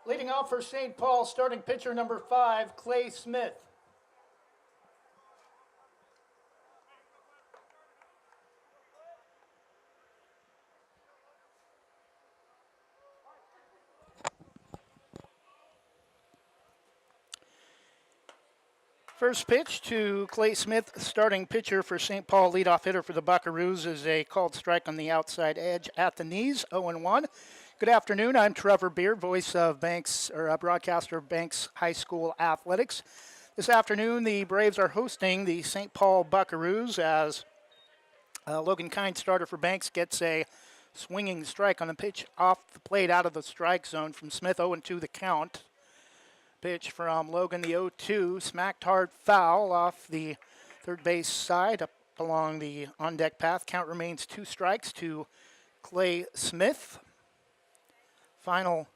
Leading off for St. Paul, starting pitcher number 5, Clay Smith. First pitch to Clay Smith, starting pitcher for St. Paul, leadoff hitter for the Buckeroos, is a called strike on the outside edge at the knees, 0-1. Good afternoon, I'm Trevor Beard, voice of Banks, or broadcaster of Banks High School Athletics. This afternoon, the Braves are hosting the St. Paul Buckeroos as Logan Kind, starter for Banks, gets a swinging strike on the pitch off the plate out of the strike zone from Smith, 0-2 the count. Pitch from Logan, the 0-2, smacked hard foul off the third base side up along the on-deck path. Count remains 2 strikes to Clay Smith. Final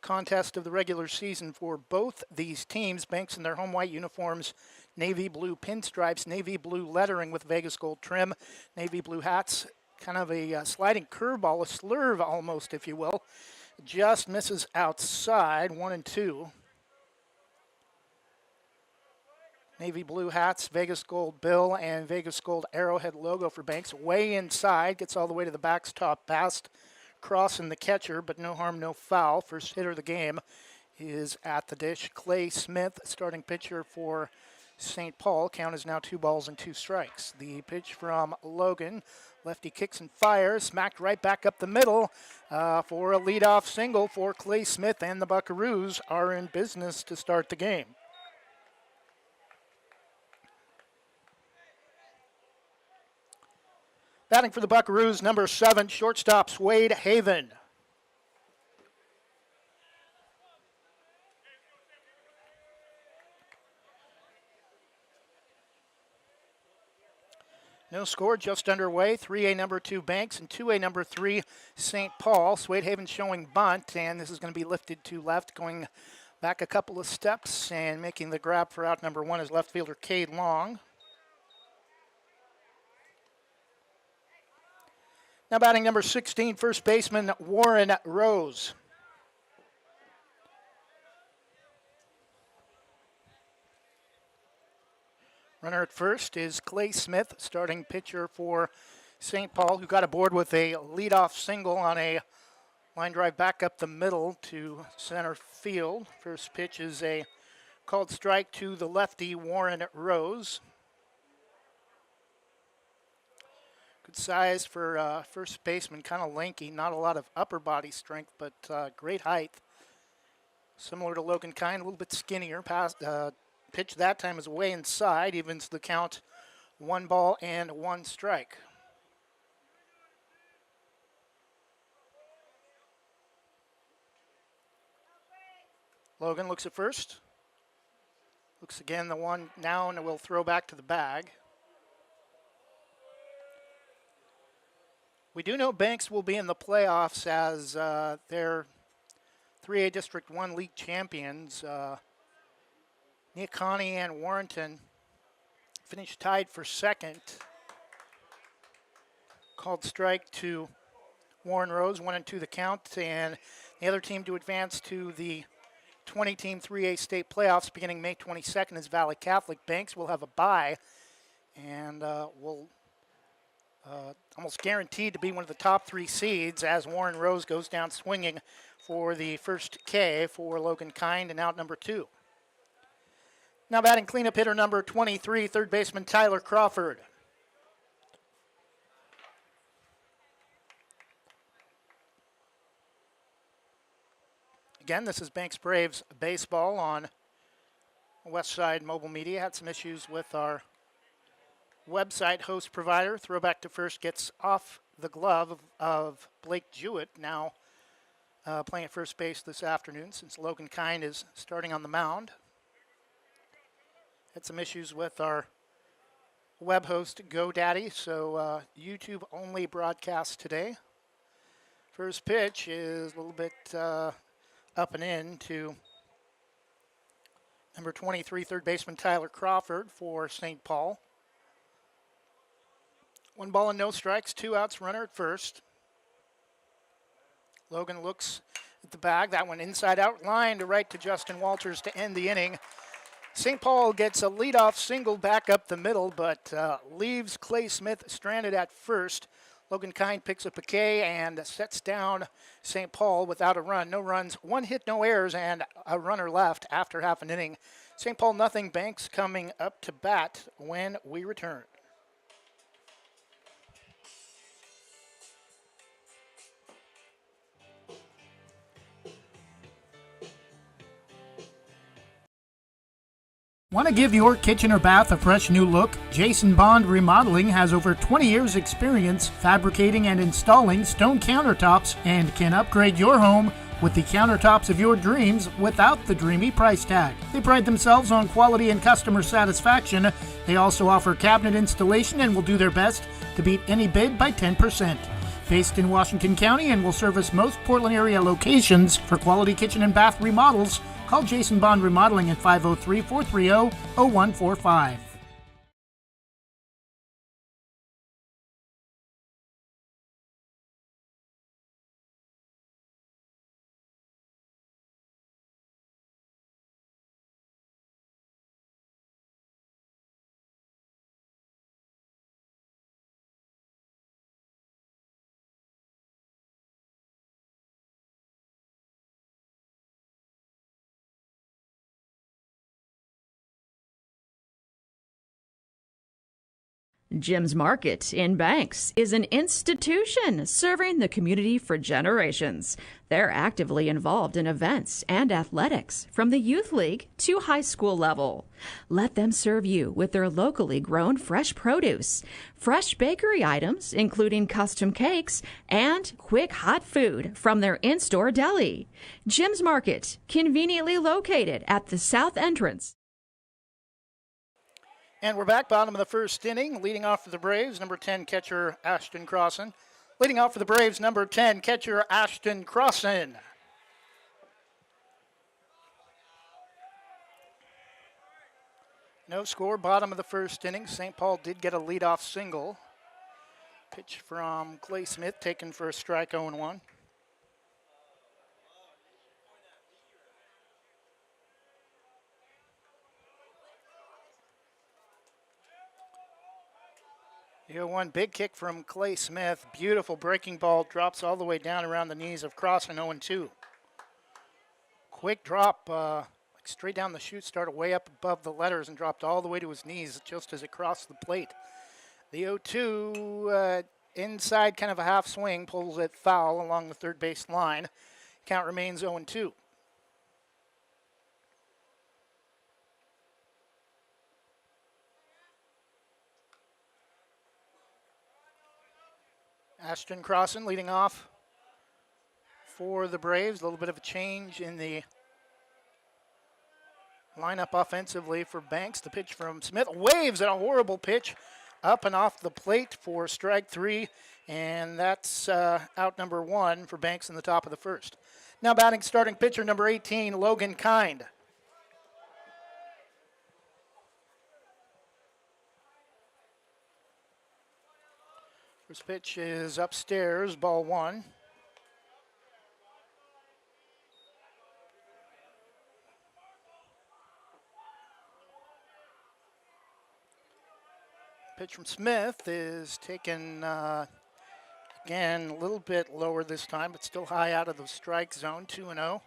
contest of the regular season for both these teams. Banks in their home white uniforms, navy blue pinstripes, navy blue lettering with Vegas gold trim, navy blue hats, kind of a sliding curveball, a slurve almost, if you will. Just misses outside, 1-2. Navy blue hats, Vegas gold bill, and Vegas gold arrowhead logo for Banks. Way inside, gets all the way to the backstop, past crossing the catcher, but no harm, no foul. First hitter of the game is at the dish. Clay Smith, starting pitcher for St. Paul. Count is now 2 balls and 2 strikes. The pitch from Logan. Lefty kicks and fires, smacked right back up the middle for a leadoff single for Clay Smith, and the Buckeroos are in business to start the game. Batting for the Buckeroos, number 7, shortstop Wade Haven. No score, just underway. 3A number 2 Banks and 2A number 3 St. Paul. Wade Haven showing bunt, and this is going to be lifted to left, going back a couple of steps and making the grab for out number 1 is left fielder Cade Long. Now batting number 16, first baseman Warren Rose. Runner at first is Clay Smith, starting pitcher for St. Paul, who got aboard with a leadoff single on a line drive back up the middle to center field. First pitch is a called strike to the lefty Warren Rose. Good size for first baseman, kind of lanky, not a lot of upper body strength, but great height. Similar to Logan Kind, a little bit skinnier. Pitch that time is way inside, evens the count, 1 ball and 1 strike. Logan looks at first. Looks again, the 1 now, and will throw back to the bag. We do know Banks will be in the playoffs as they're 3A District 1 League champions. Neocani and Warrenton finished tied for second. Called strike to Warren Rose, 1-2 the count, and the other team to advance to the 20-team 3A state playoffs beginning May 22nd is Valley Catholic. Banks will have a bye and will almost guaranteed to be one of the top 3 seeds as Warren Rose goes down swinging for the first K for Logan Kind and out number 2. Now batting cleanup hitter number 23, third baseman Tyler Crawford. Again, this is Banks Braves baseball on West Side Mobile Media. Had some issues with our website host provider. Throwback to first gets off the glove of Blake Jewett, now playing at first base this afternoon since Logan Kind is starting on the mound. Had some issues with our web host GoDaddy, so YouTube only broadcast today. First pitch is a little bit up and in to number 23, third baseman Tyler Crawford for St. Paul. 1 ball and no strikes, 2 outs, runner at first. Logan looks at the bag. That one inside out, line to right to Justin Walters to end the inning. St. Paul gets a leadoff single back up the middle, but leaves Clay Smith stranded at first. Logan Kind picks up a K and sets down St. Paul without a run. No runs, one hit, no errors, and a runner left after half an inning. St. Paul nothing. Banks coming up to bat when we return. Want to give your kitchen or bath a fresh new look? Jason Bond Remodeling has over 20 years experience fabricating and installing stone countertops and can upgrade your home with the countertops of your dreams without the dreamy price tag. They pride themselves on quality and customer satisfaction. They also offer cabinet installation and will do their best to beat any bid by 10%. Based in Washington County and will service most Portland area locations. For quality kitchen and bath remodels, call Jason Bond Remodeling at 503-430-0145. Jim's Market in Banks is an institution serving the community for generations. They're actively involved in events and athletics from the youth league to high school level. Let them serve you with their locally grown fresh produce, fresh bakery items, including custom cakes, and quick hot food from their in-store deli. Jim's Market, conveniently located at the south entrance. And we're back, bottom of the first inning. Leading off for the Braves, number 10 catcher Ashton Crossan. Leading off for the Braves, number 10 catcher Ashton Crossan. No score, bottom of the first inning. St. Paul did get a leadoff single. Pitch from Clay Smith, taken for a strike, 0-1. One big kick from Clay Smith. Beautiful breaking ball. Drops all the way down around the knees of Crossan, 0-2. Quick drop, straight down the chute, started way up above the letters and dropped all the way to his knees just as it crossed the plate. The 0-2 inside, kind of a half swing, pulls it foul along the third base line. Count remains 0-2. Ashton Crossan leading off for the Braves. A little bit of a change in the lineup offensively for Banks. The pitch from Smith. Waves at a horrible pitch up and off the plate for strike 3. And that's out number 1 for Banks in the top of the first. Now batting starting pitcher number 18, Logan Kind. First pitch is upstairs, ball 1. Pitch from Smith is taken, again, a little bit lower this time, but still high out of the strike zone, 2-0.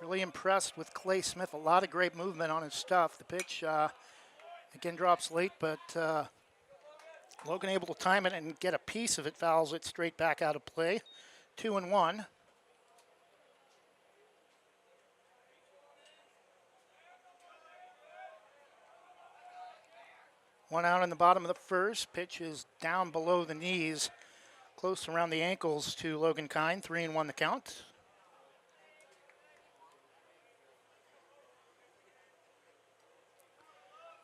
Really impressed with Clay Smith. A lot of great movement on his stuff. The pitch, again, drops late, but Logan able to time it and get a piece of it, fouls it straight back out of play. 2-1. One out in the bottom of the first. Pitch is down below the knees, close around the ankles to Logan Kind. 3-1 the count.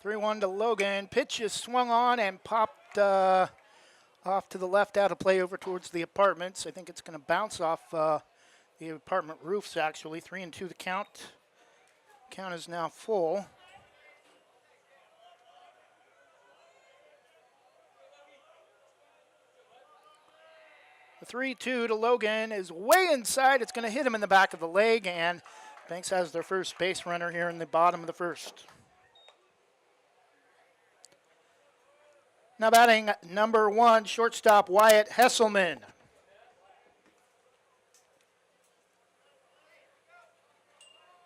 Three-one to Logan. Pitch is swung on and popped off to the left out of play over towards the apartments. I think it's going to bounce off the apartment roofs, actually. 3-2 the count. Count is now full. The 3-2 to Logan is way inside. It's going to hit him in the back of the leg, and Banks has their first base runner here in the bottom of the first. Now batting number 1, shortstop Wyatt Hesselman.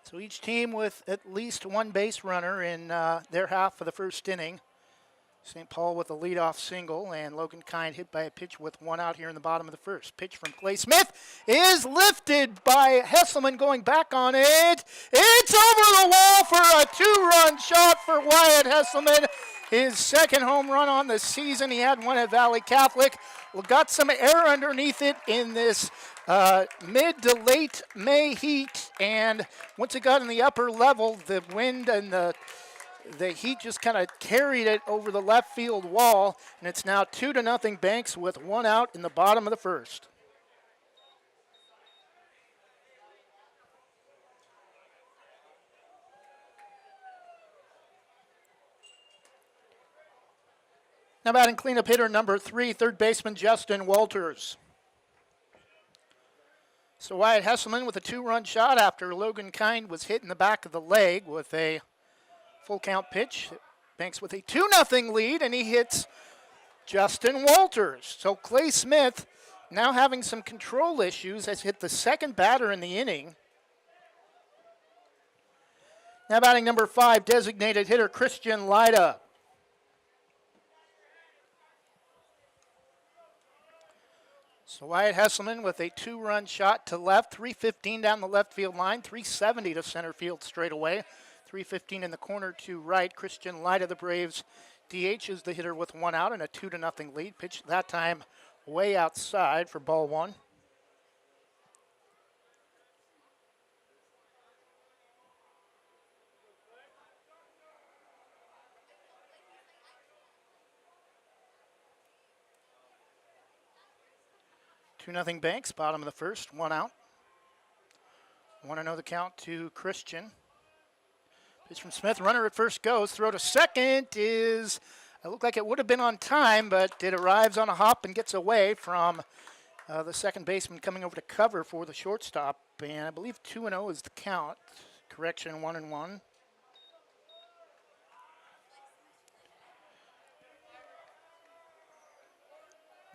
So each team with at least one base runner in their half of the first inning. St. Paul with a leadoff single, and Logan Kind hit by a pitch with one out here in the bottom of the first. Pitch from Clay Smith is lifted by Hesselman, going back on it. It's over the wall for a 2-run shot for Wyatt Hesselman. His second home run on the season. He had one at Valley Catholic. Got some air underneath it in this mid to late May heat, and once it got in the upper level, the wind and the heat just kind of carried it over the left field wall, and it's now 2-0 Banks with one out in the bottom of the first. Now batting cleanup hitter number 3, third baseman Justin Walters. So Wyatt Hesselman with a 2-run shot after Logan Kind was hit in the back of the leg with a full count pitch. Banks with a 2-0 lead, and he hits Justin Walters. So Clay Smith, now having some control issues, has hit the second batter in the inning. Now batting number 5, designated hitter Christian Lyda. So Wyatt Hesselman with a 2-run shot to left, 315 down the left field line, 370 to center field straight away. 315 in the corner to right. Christian Lyda, the Braves DH, is the hitter with one out and a 2-0 lead. Pitch that time way outside for ball 1. Two nothing Banks, bottom of the first, one out. 1-0 the count to Christian. Pitch from Smith, runner at first goes, throw to second is, it looked like it would have been on time, but it arrives on a hop and gets away from the second baseman coming over to cover for the shortstop, and I believe 2-0 is the count. Correction, 1-1.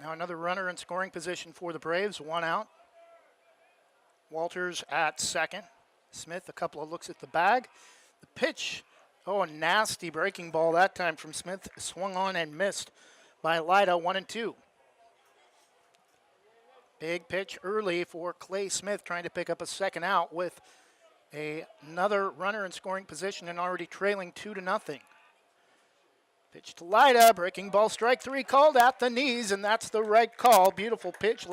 Now another runner in scoring position for the Braves, one out. Walters at second. Smith, a couple of looks at the bag. The pitch, a nasty breaking ball that time from Smith, swung on and missed by Lyda, 1-2. Big pitch early for Clay Smith, trying to pick up a second out with another runner in scoring position and already trailing 2-0. Pitch to Lyda, breaking ball, strike 3 called at the knees, and that's the right call. Beautiful pitch.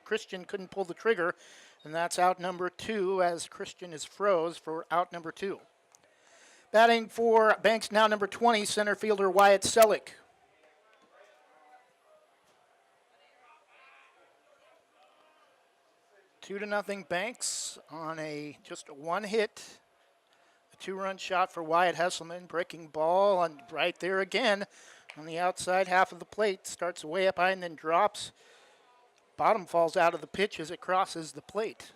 Christian couldn't pull the trigger, and that's out number 2 as Christian is froze for out number 2. Batting for Banks now number 20, center fielder Wyatt Selleck. Two to nothing Banks on just one hit. A 2-run shot for Wyatt Hesselman. Breaking ball and right there again on the outside half of the plate. Starts way up high and then drops. Bottom falls out of the pitch as it crosses the plate.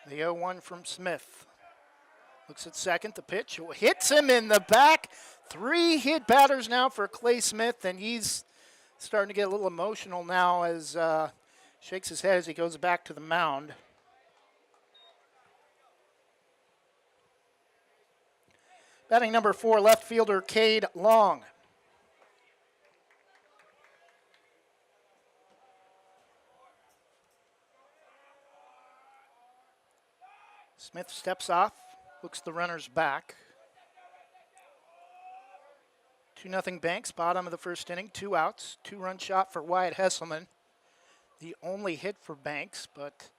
The 0-1 from Smith. Looks at second, the pitch hits him in the back. 3 hit batters now for Clay Smith, and he's starting to get a little emotional now as shakes his head as he goes back to the mound. Batting number 4, left fielder Cade Long. Smith steps off, looks the runner's back. 2-0 Banks, bottom of the first inning, 2 outs. 2-run shot for Wyatt Hesselman. The only hit for Banks, but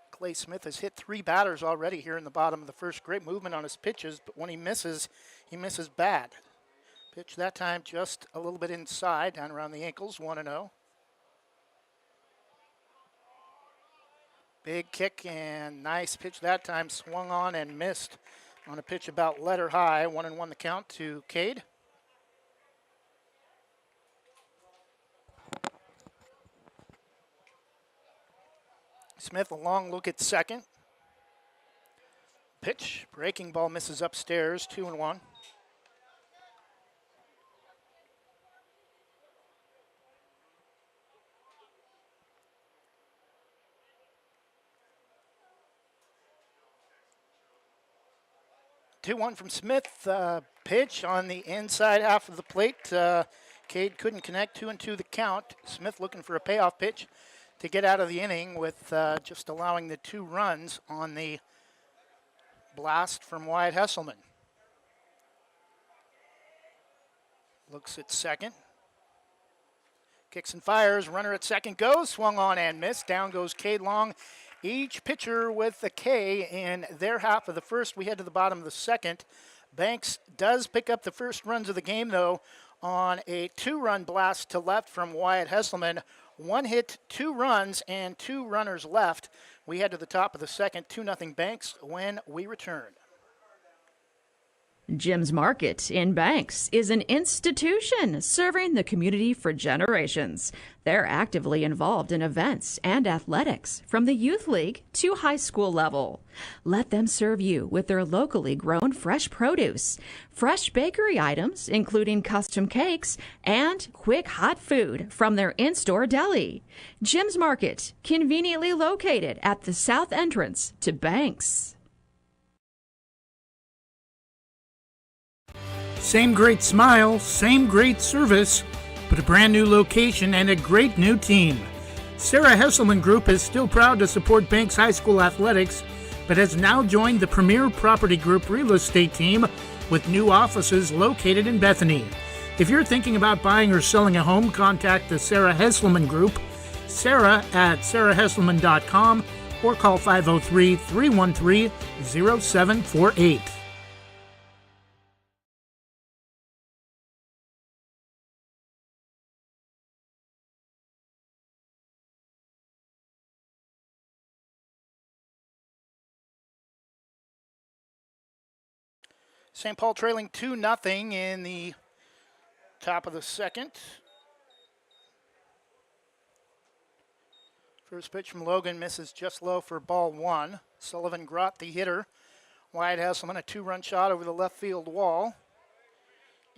Clay Smith has hit 3 batters already here in the bottom of the first. Great movement on his pitches, but when he misses bad. Pitch that time just a little bit inside, down around the ankles, 1-0. Big kick and nice pitch that time, swung on and missed on a pitch about letter high. 1-1 the count to Cade. Smith, a long look at second. Pitch, breaking ball misses upstairs, 2-1. Two one from Smith. Pitch on the inside half of the plate. Cade couldn't connect. 2-2 the count. Smith looking for a payoff pitch to get out of the inning with just allowing the 2 runs on the blast from Wyatt Hesselman. Looks at second. Kicks and fires. Runner at second goes. Swung on and missed. Down goes Cade Long. Each pitcher with a K in their half of the first. We head to the bottom of the second. Banks does pick up the first runs of the game, though, on a 2-run blast to left from Wyatt Hesselman. 1 hit, 2 runs, and 2 runners left. We head to the top of the second. 2-0 Banks when we return. Jim's Market in Banks is an institution serving the community for generations. They're actively involved in events and athletics from the youth league to high school level. Let them serve you with their locally grown fresh produce, fresh bakery items, including custom cakes, and quick hot food from their in-store deli. Jim's Market, conveniently located at the south entrance to Banks. Same great smile, same great service, but a brand new location and a great new team. Sarah Hesselman Group is still proud to support Banks High School athletics, but has now joined the Premier Property Group real estate team with new offices located in Bethany. If you're thinking about buying or selling a home, contact the Sarah Hesselman Group, Sarah at sarahhesselman.com, or call 503-313-0748. St. Paul trailing 2-0 in the top of the second. First pitch from Logan misses just low for ball 1. Sullivan Grott, the hitter. Wyatt Hesselman, a 2-run shot over the left field wall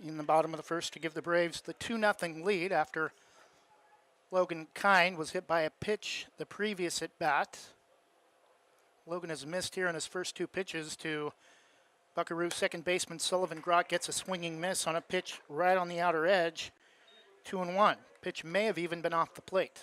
in the bottom of the first to give the Braves the 2-0 lead after Logan Kind was hit by a pitch the previous at bat. Logan has missed here in his first 2 pitches to Buckeroos second baseman Sullivan Grott. Gets a swinging miss on a pitch right on the outer edge. 2-1. Pitch may have even been off the plate.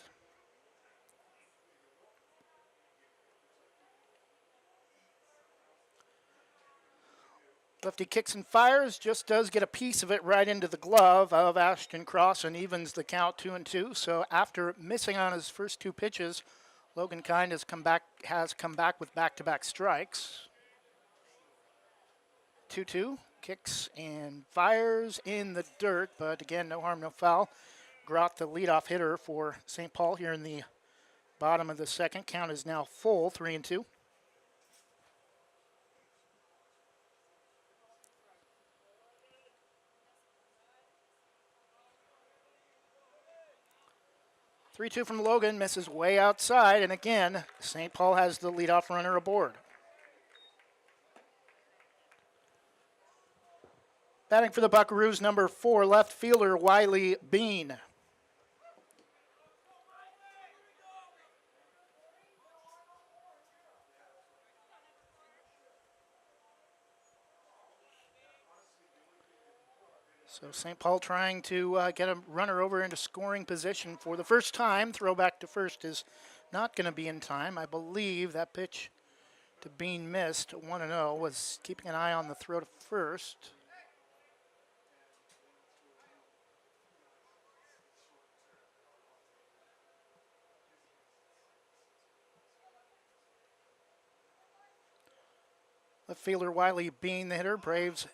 Lefty kicks and fires, just does get a piece of it right into the glove of Ashton Cross and evens the count 2-2. So after missing on his first 2 pitches, Logan Kind has come back with back-to-back strikes. 2-2, kicks and fires in the dirt, but again, no harm, no foul. Grott, the leadoff hitter for St. Paul here in the bottom of the second. Count is now full, 3-2. Three-two from Logan, misses way outside, and again, St. Paul has the leadoff runner aboard. Batting for the Buckeroos, number 4, left fielder Wiley Bean. So St. Paul trying to get a runner over into scoring position for the first time. Throw back to first is not going to be in time. I believe that pitch to Bean missed, 1-0, was keeping an eye on the throw to first. Left fielder Wiley Bean, the hitter. Braves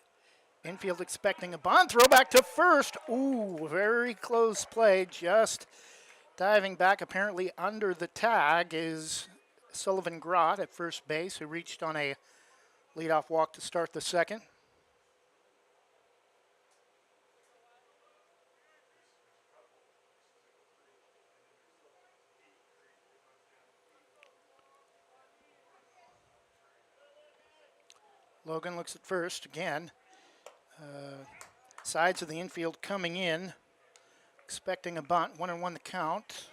infield expecting a bunt. Throw back to first. Ooh, very close play. Just diving back, apparently under the tag, is Sullivan Grott at first base, who reached on a leadoff walk to start the second. Logan looks at first again. Sides of the infield coming in. Expecting a bunt. 1-1 the count.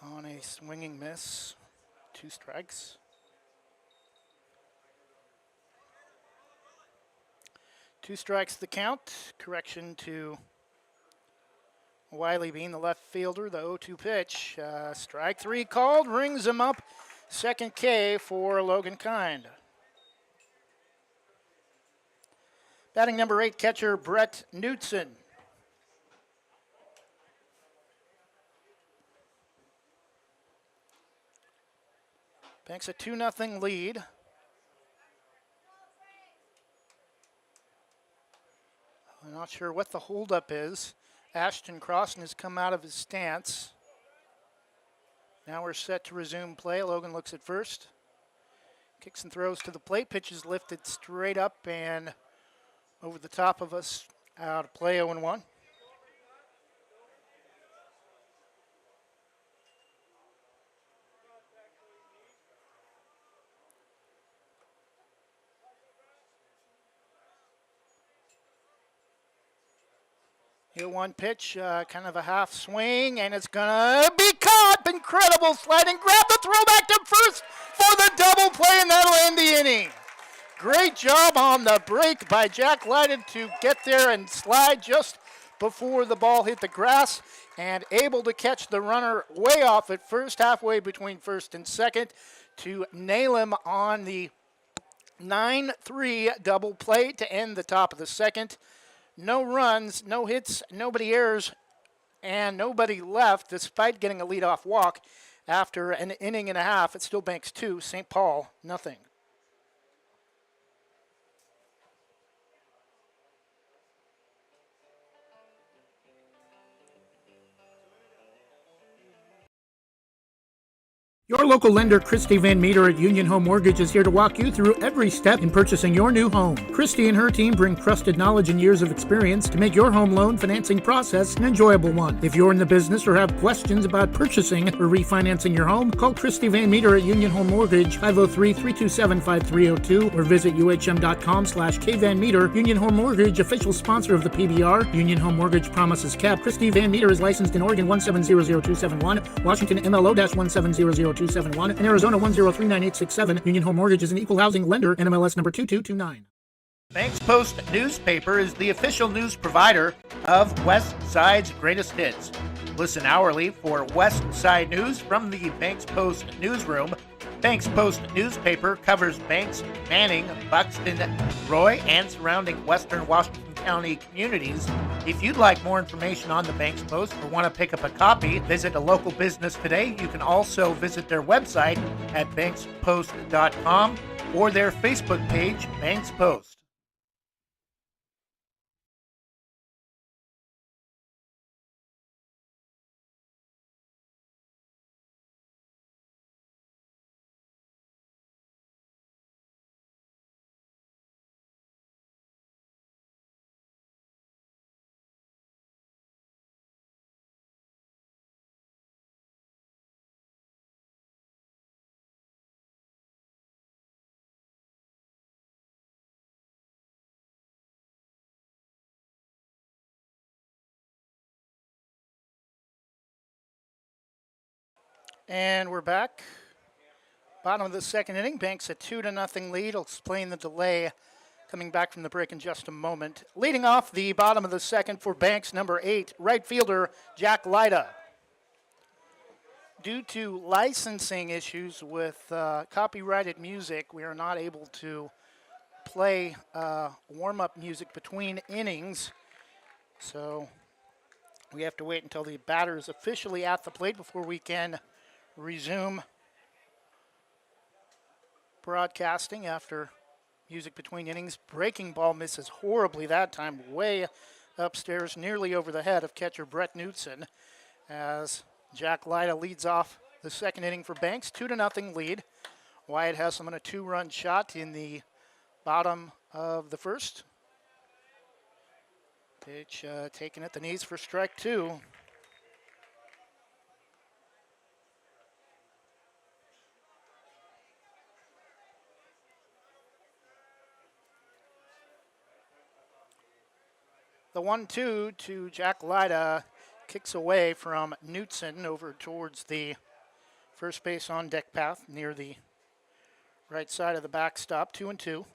On a swinging miss. 2 strikes. 2 strikes the count. Correction to Wiley being the left fielder. The 0-2 pitch. Strike 3 called. Rings him up. Second K for Logan Kind. Batting number 8, catcher Brett Knudsen. Banks a 2-0 lead. I'm not sure what the holdup is. Ashton Crossan has come out of his stance. Now we're set to resume play. Logan looks at first. Kicks and throws to the plate. Pitch is lifted straight up and over the top of us. Out of play, 0-1. Here, one pitch, kind of a half swing, and it's gonna be caught. Incredible sliding grab, the throw back to first for the double play, and that'll end the inning. Great job on the break by Jack Lyden to get there and slide just before the ball hit the grass, and able to catch the runner way off at first, halfway between first and second, to nail him on the 9-3 double play to end the top of the second. No runs, no hits, nobody errors, and nobody left despite getting a leadoff walk after an inning and a half. It still banks 2, St. Paul, nothing. Your local lender, Christy Van Meter at Union Home Mortgage, is here to walk you through every step in purchasing your new home. Christy and her team bring trusted knowledge and years of experience to make your home loan financing process an enjoyable one. If you're in the business or have questions about purchasing or refinancing your home, call Christy Van Meter at Union Home Mortgage, 503-327-5302, or visit uhm.com/kvanmeter. Union Home Mortgage, official sponsor of the PBR. Union Home Mortgage promises cap. Christy Van Meter is licensed in Oregon 1700271, Washington MLO-1700271, and Arizona 1039867. Union Home Mortgage is an equal housing lender, NMLS number 2229. Banks Post newspaper is the official news provider of West Side's greatest hits. Listen hourly for West Side news from the Banks Post newsroom. Banks Post newspaper covers Banks, Manning, Buxton, Roy, and surrounding western Washington County communities. If you'd like more information on the Banks Post or want to pick up a copy, visit a local business today. You can also visit their website at bankspost.com or their Facebook page, Banks Post. And we're back. Bottom of the second inning. Banks a 2-0 lead. I'll explain the delay coming back from the break in just a moment. Leading off the bottom of the second for Banks, number 8, right fielder Jack Lyda. Due to licensing issues with copyrighted music, we are not able to play warm-up music between innings. So we have to wait until the batter is officially at the plate before we can resume broadcasting after music between innings. Breaking ball misses horribly that time, way upstairs, nearly over the head of catcher Brett Knudsen, as Jack Lyda leads off the second inning for Banks. 2-0 lead. Wyatt Hesselman a 2-run shot in the bottom of the first. Pitch taken at the knees for strike 2. The 1-2 to Jack Lyda, kicks away from Knutson over towards the first base on deck path near the right side of the backstop. 2-2.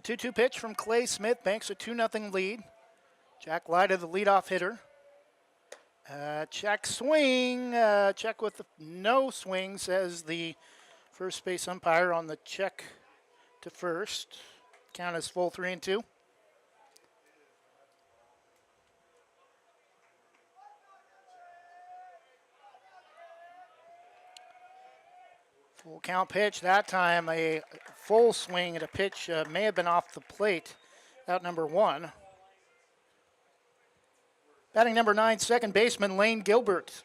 The 2-2 pitch from Clay Smith banks a 2-0 lead. Jack Lyda, the leadoff hitter. Check swing. Check with no swing, says the first base umpire on the check to first. Count is full 3-2. Full count pitch. That time a full swing at a pitch may have been off the plate. Out number 1. Batting number 9, second baseman Lane Gilbert.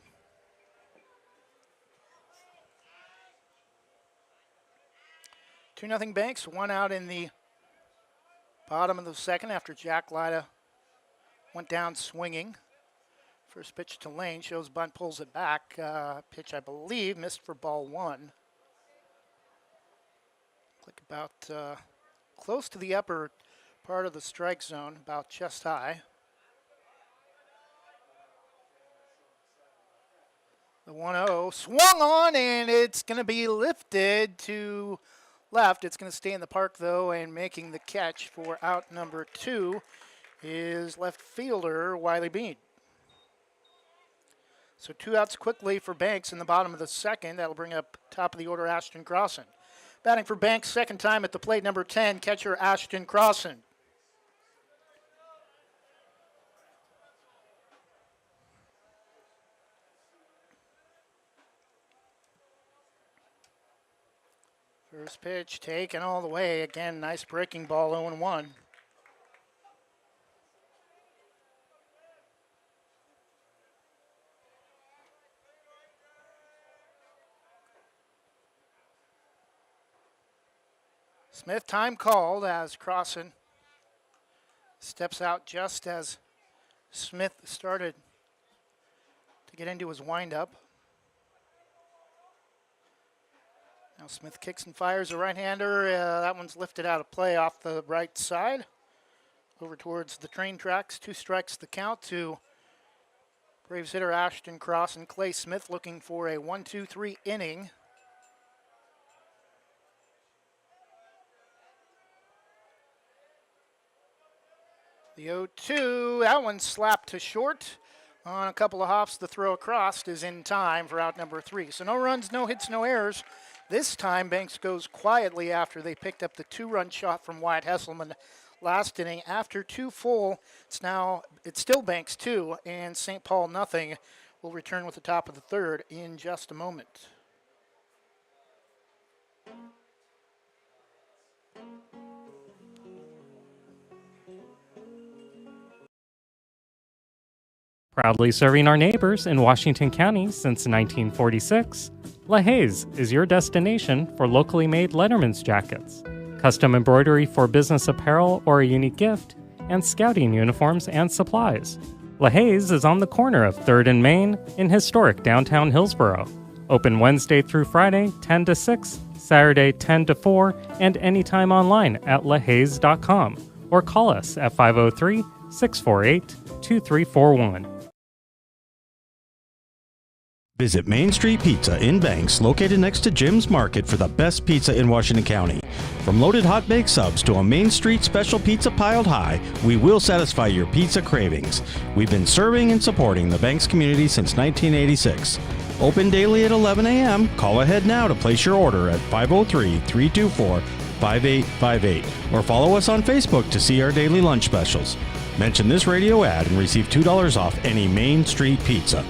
Two nothing Banks. One out in the bottom of the second after Jack Lyda went down swinging. First pitch to Lane shows bunt, pulls it back. Pitch, I believe, missed for ball 1. Like about close to the upper part of the strike zone, about chest high. The 1-0 swung on, and it's going to be lifted to left. It's going to stay in the park, though, and making the catch for out number 2 is left fielder Wiley Bean. So 2 outs quickly for Banks in the bottom of the second. That'll bring up top of the order Ashton Crossan. Batting for Banks, second time at the plate, number 10, catcher Ashton Crossan. First pitch taken all the way. Again, nice breaking ball, 0-1. Smith time called as Crossan steps out just as Smith started to get into his windup. Now Smith kicks and fires a right-hander. That one's lifted out of play off the right side. Over towards the train tracks. 2 strikes the count to Braves hitter Ashton Crossan. Clay Smith looking for a 1-2-3 inning. The 0-2, that one slapped to short on a couple of hops. The throw across is in time for out number 3. So no runs, no hits, no errors. This time Banks goes quietly after they picked up the 2-run shot from Wyatt Hesselman last inning. After 2 full, it's still Banks 2 and St. Paul nothing. Will return with the top of the third in just a moment. Proudly serving our neighbors in Washington County since 1946, LaHaye's is your destination for locally made Letterman's jackets, custom embroidery for business apparel or a unique gift, and scouting uniforms and supplies. LaHaye's is on the corner of 3rd and Main in historic downtown Hillsboro. Open Wednesday through Friday, 10 to 6, Saturday, 10 to 4, and anytime online at lahayes.com or call us at 503-648-2341. Visit Main Street Pizza in Banks, located next to Jim's Market, for the best pizza in Washington County. From loaded hot baked subs to a Main Street special pizza piled high, we will satisfy your pizza cravings. We've been serving and supporting the Banks community since 1986. Open daily at 11 a.m. Call ahead now to place your order at 503-324-5858 or follow us on Facebook to see our daily lunch specials. Mention this radio ad and receive $2 off any Main Street pizza.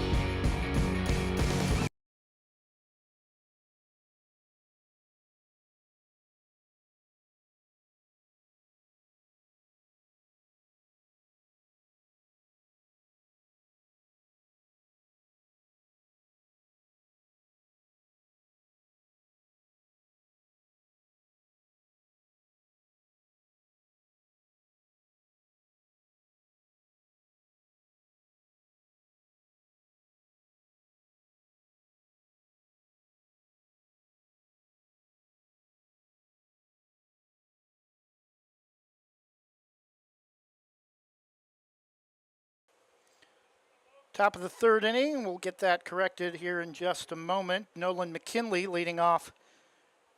Top of the third inning. We'll get that corrected here in just a moment. Nolan McKinley leading off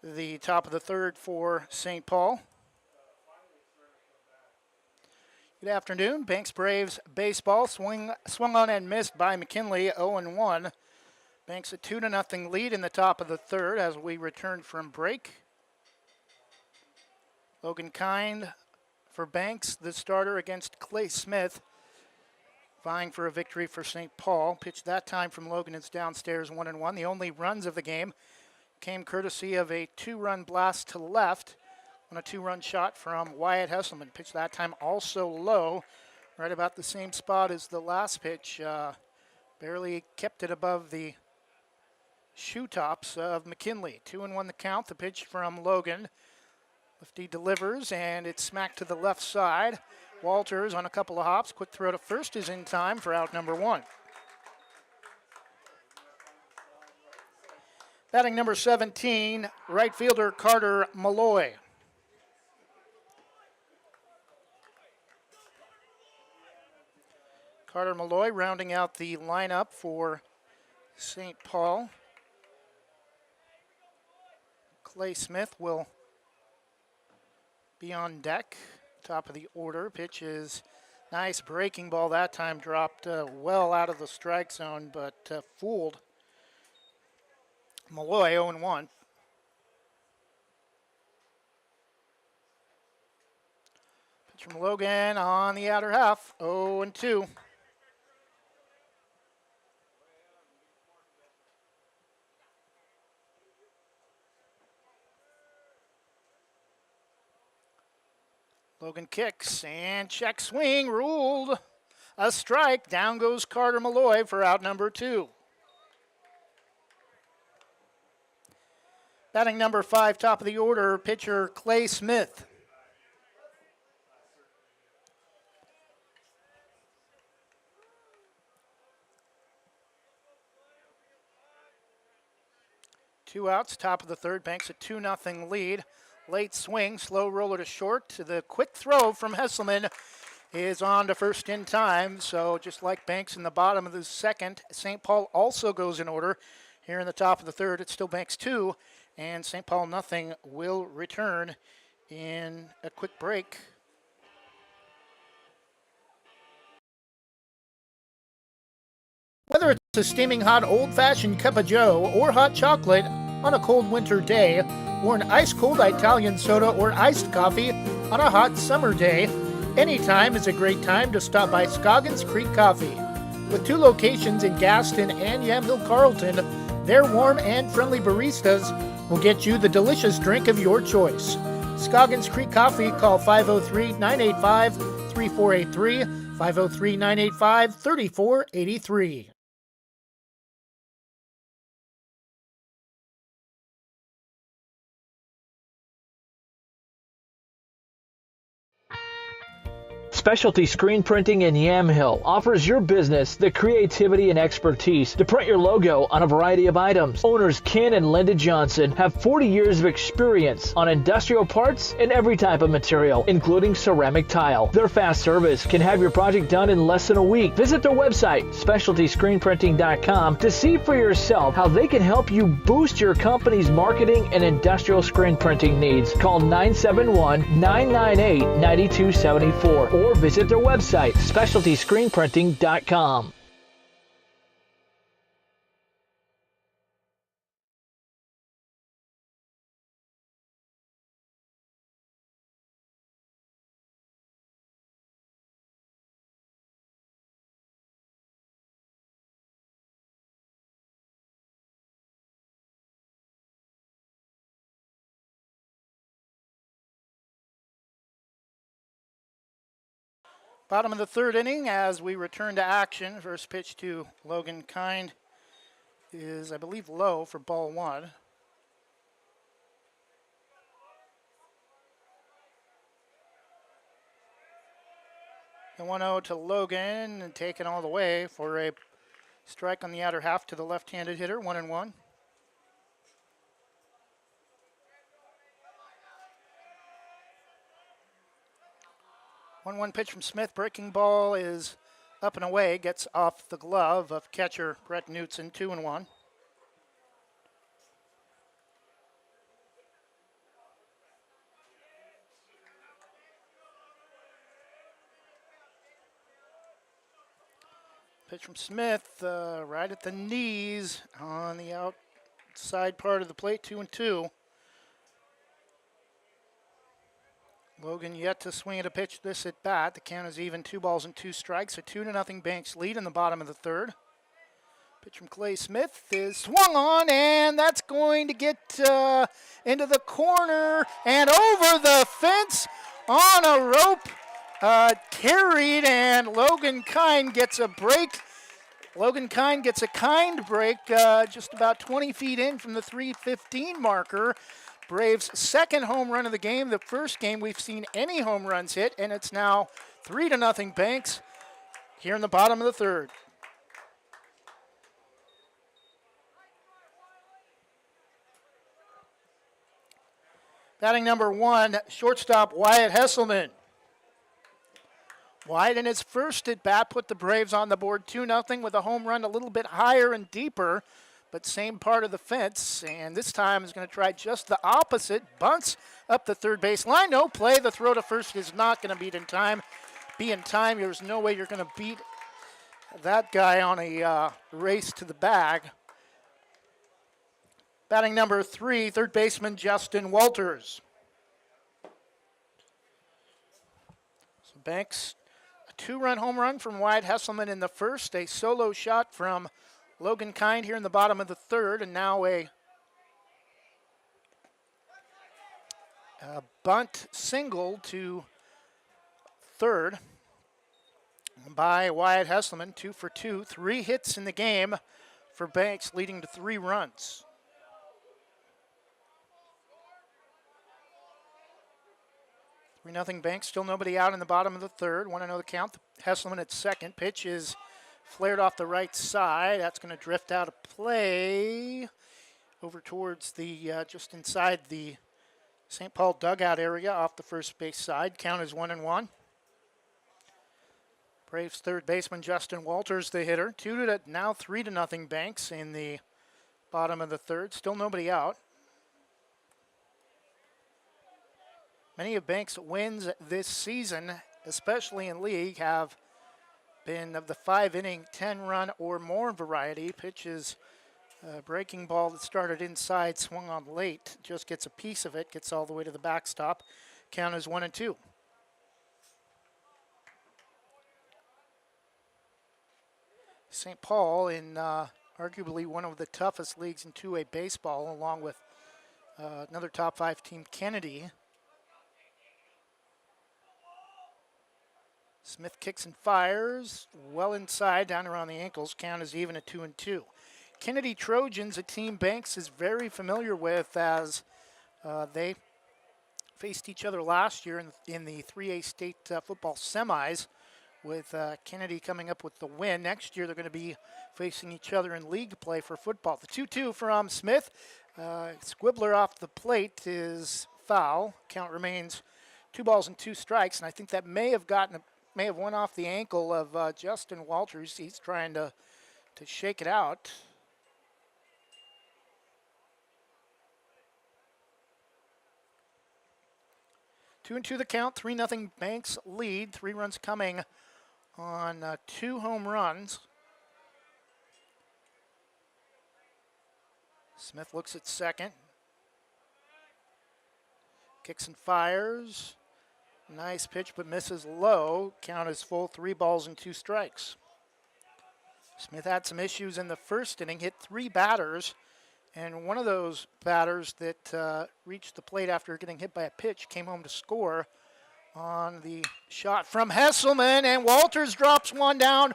the top of the third for St. Paul. Good afternoon. Banks Braves baseball swung on and missed by McKinley, 0-1. Banks a 2-0 lead in the top of the third as we return from break. Logan Kind for Banks, the starter against Clay Smith, vying for a victory for St. Paul. Pitch that time from Logan is downstairs, 1-1. The only runs of the game came courtesy of a 2-run blast to left on a 2-run shot from Wyatt Hesselman. Pitch that time also low, right about the same spot as the last pitch. Barely kept it above the shoe tops of McKinley. 2-1 the count. The pitch from Logan. Lefty delivers, and it's smacked to the left side. Walters on a couple of hops. Quick throw to first is in time for out number 1. Batting number 17, right fielder Carter Malloy. Carter Malloy rounding out the lineup for St. Paul. Clay Smith will be on deck. Top of the order. Pitch is nice breaking ball that time, dropped well out of the strike zone, but fooled Malloy. 0-1. Pitch from Logan on the outer half. 0-2. Logan kicks and check swing, ruled a strike. Down goes Carter Malloy for out number 2. Batting number 5, top of the order, pitcher Clay Smith. Two outs, top of the third. Banks a 2-0 lead. Late swing, slow roller to short. The quick throw from Hesselman is on to first in time. So just like Banks in the bottom of the second, St. Paul also goes in order. Here in the top of the third, it's still Banks 2, and St. Paul nothing. Will return in a quick break. Whether it's a steaming hot old-fashioned cup of joe or hot chocolate on a cold winter day, or an ice-cold Italian soda or iced coffee on a hot summer day, any time is a great time to stop by Scoggins Creek Coffee. With 2 locations in Gaston and Yamhill Carlton, their warm and friendly baristas will get you the delicious drink of your choice. Scoggins Creek Coffee, call 503-985-3483, 503-985-3483. Specialty Screen Printing in Yamhill offers your business the creativity and expertise to print your logo on a variety of items. Owners Ken and Linda Johnson have 40 years of experience on industrial parts and every type of material, including ceramic tile. Their fast service can have your project done in less than a week. Visit their website, specialtyscreenprinting.com, to see for yourself how they can help you boost your company's marketing and industrial screen printing needs. Call 971-998-9274 or visit their website, specialtyscreenprinting.com. Bottom of the third inning as we return to action. First pitch to Logan Kind is, I believe, low for ball 1. The 1-0 to Logan, and taken all the way for a strike on the outer half to the left-handed hitter, 1-1. 1-1 pitch from Smith. Breaking ball is up and away, gets off the glove of catcher Brett Knutson, 2-1. Pitch from Smith, right at the knees on the outside part of the plate, 2-2. Logan yet to swing at a pitch this at bat. The count is even, 2-2, a 2-0 Banks lead in the bottom of the third. Pitch from Clay Smith is swung on, and that's going to get into the corner and over the fence on a rope. Carried, and Logan Kind gets a break. Logan Kind gets a kind break just about 20 feet in from the 3:15 marker. Braves' second home run of the game, the first game we've seen any home runs hit, and it's now 3-0 Banks here in the bottom of the third. Batting number 1, shortstop Wyatt Hesselman. Wyatt in his first at bat put the Braves on the board 2-0 with a home run a little bit higher and deeper, but same part of the fence, and this time is going to try just the opposite. Bunts up the third base line, no play. The throw to first is not going to be in time. There's no way you're going to beat that guy on a race to the bag. Batting number 3, third baseman Justin Walters. So Banks, a 2-run home run from Wyatt Hesselman in the first, a solo shot from Logan Kind here in the bottom of the third, and now a bunt single to third by Wyatt Hesselman, 2 for 2, 3 hits in the game for Banks, leading to 3 runs. 3-0 Banks, still nobody out in the bottom of the third. 1-0 the count. Hesselman at second. Pitch is flared off the right side. That's going to drift out of play over towards the, just inside the St. Paul dugout area off the first base side. Count is 1-1. Braves third baseman Justin Walters, the hitter. 3-0 Banks in the bottom of the third. Still nobody out. Many of Banks' wins this season, especially in league, have been of the 5-inning, 10-run or more variety. Pitches a breaking ball that started inside, swung on late, just gets a piece of it, gets all the way to the backstop. Count is 1-2. St. Paul in arguably one of the toughest leagues in 2A baseball, along with another top 5 team, Kennedy. Smith kicks and fires, well inside, down around the ankles. Count is even at 2-2. Kennedy Trojans, a team Banks is very familiar with, as they faced each other last year in the 3A state football semis, with Kennedy coming up with the win. Next year they're going to be facing each other in league play for football. The 2-2 from Smith. Squibbler off the plate is foul. Count remains 2-2, and I think that may have won off the ankle of Justin Walters. He's trying to shake it out. Two and two the count, 3-0 Banks lead. 3 runs coming on 2 home runs. Smith looks at second. Kicks and fires. Nice pitch, but misses low. Count is full, 3-2. Smith had some issues in the first inning, hit 3 batters, and one of those batters that reached the plate after getting hit by a pitch came home to score on the shot from Hesselman, and Walters drops one down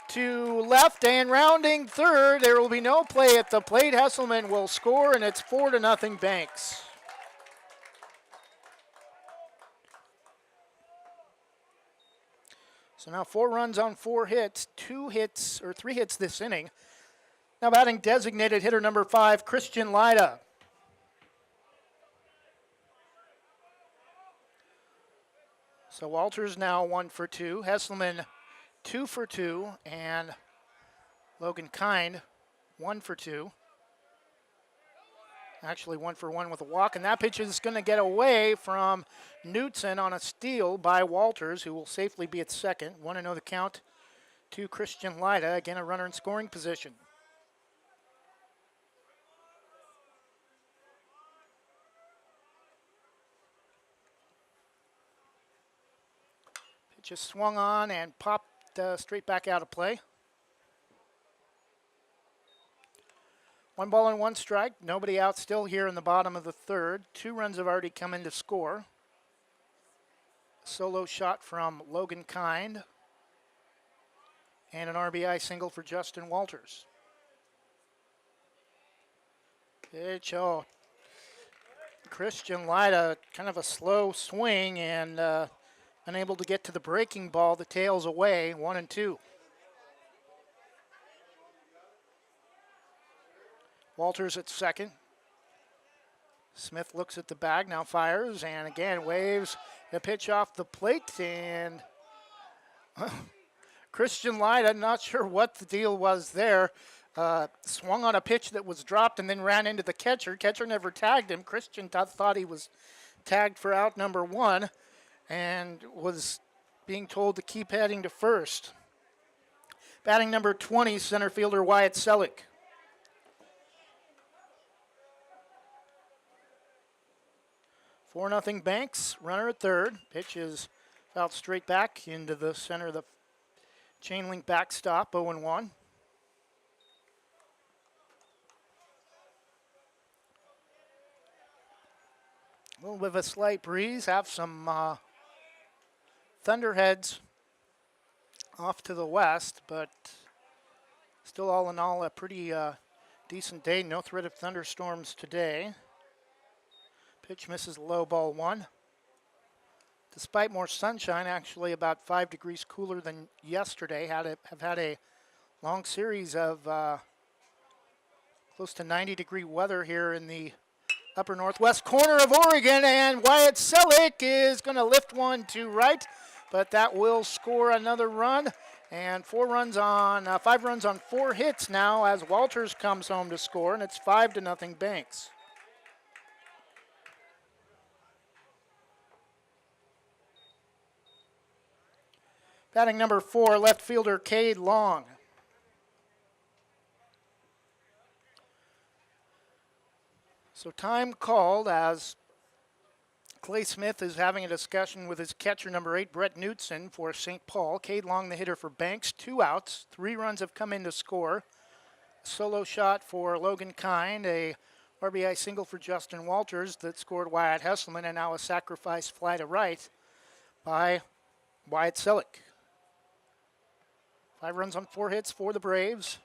to left, and rounding third. There will be no play at the plate. Hesselman will score, and it's 4-0 Banks. So now 4 runs on 4 hits, 3 hits this inning. Now batting designated hitter number 5, Christian Lyda. So Walters now 1 for 2. Hesselman 2 for 2, and Logan Kind 1 for 2. Actually 1 for 1 with a walk, and that pitch is going to get away from Knutson on a steal by Walters, who will safely be at second. 1-0 the count to Christian Lyda, again a runner in scoring position. Pitch is swung on and popped straight back out of play. 1 ball and 1 strike. Nobody out still here in the bottom of the third. 2 runs have already come in to score. Solo shot from Logan Kind. And an RBI single for Justin Walters. Pitch, Christian Lyda, kind of a slow swing and unable to get to the breaking ball. The tails away, 1-2. Walters at second. Smith looks at the bag, now fires, and again waves the pitch off the plate, and Christian Lyda, not sure what the deal was there, swung on a pitch that was dropped and then ran into the catcher. Catcher never tagged him. Christian thought he was tagged for out number 1 and was being told to keep heading to first. Batting number 20, center fielder Wyatt Selleck. 4-0 Banks, runner at third. Pitch is out straight back into the center of the chain link backstop, 0-1. A little bit of a slight breeze, have some thunderheads off to the west, but still all in all a pretty decent day. No threat of thunderstorms today. Pitch misses low, ball 1. Despite more sunshine, actually about 5 degrees cooler than yesterday. Have had a long series of close to 90-degree weather here in the upper northwest corner of Oregon, and Wyatt Selleck is going to lift one to right, but that will score another run, and 5 runs on 4 hits now as Walters comes home to score, and it's 5-0 Banks. Batting number 4, left fielder Cade Long. So time called as Clay Smith is having a discussion with his catcher number 8, Brett Knutson, for St. Paul. Cade Long, the hitter for Banks, 2 outs. 3 runs have come in to score. Solo shot for Logan Kind, a RBI single for Justin Walters that scored Wyatt Hesselman, and now a sacrifice fly to right by Wyatt Selleck. 5 runs on 4 hits for the Braves.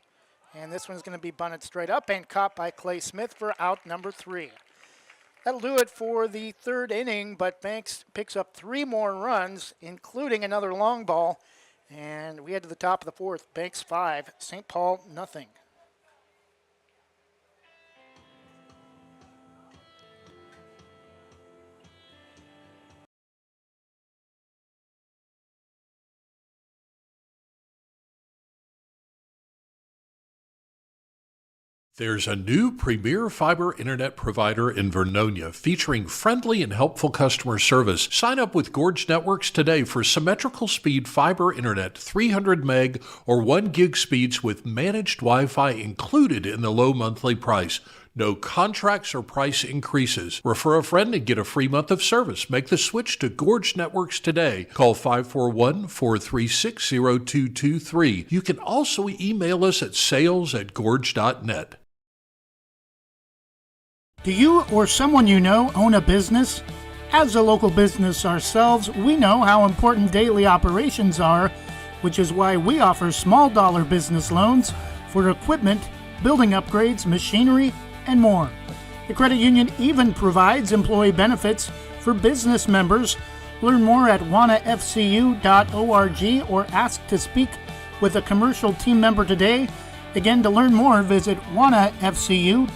And this one's going to be bunted straight up and caught by Clay Smith for out number 3. That'll do it for the third inning, but Banks picks up 3 more runs, including another long ball. And we head to the top of the 4th. Banks 5, St. Paul nothing. There's a new premier fiber internet provider in Vernonia featuring friendly and helpful customer service. Sign up with Gorge Networks today for symmetrical speed fiber internet, 300 meg or 1 gig speeds with managed Wi-Fi included in the low monthly price. No contracts or price increases. Refer a friend and get a free month of service. Make the switch to Gorge Networks today. Call 541-436-0223. You can also email us at sales@gorge.net. Do you or someone you know own a business? As a local business ourselves, we know how important daily operations are, which is why we offer small dollar business loans for equipment, building upgrades, machinery, and more. The credit union even provides employee benefits for business members. Learn more at wanafcu.org or ask to speak with a commercial team member today. Again, to learn more, visit wanafcu.org.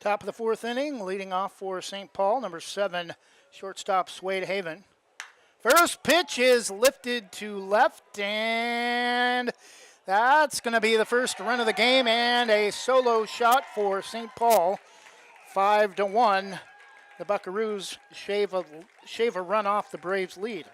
Top of the fourth inning, leading off for St. Paul, number 7, shortstop Swade Haven. First pitch is lifted to left, and that's going to be the first run of the game and a solo shot for St. Paul. 5-1. The Buckeroos shave a run off the Braves' lead.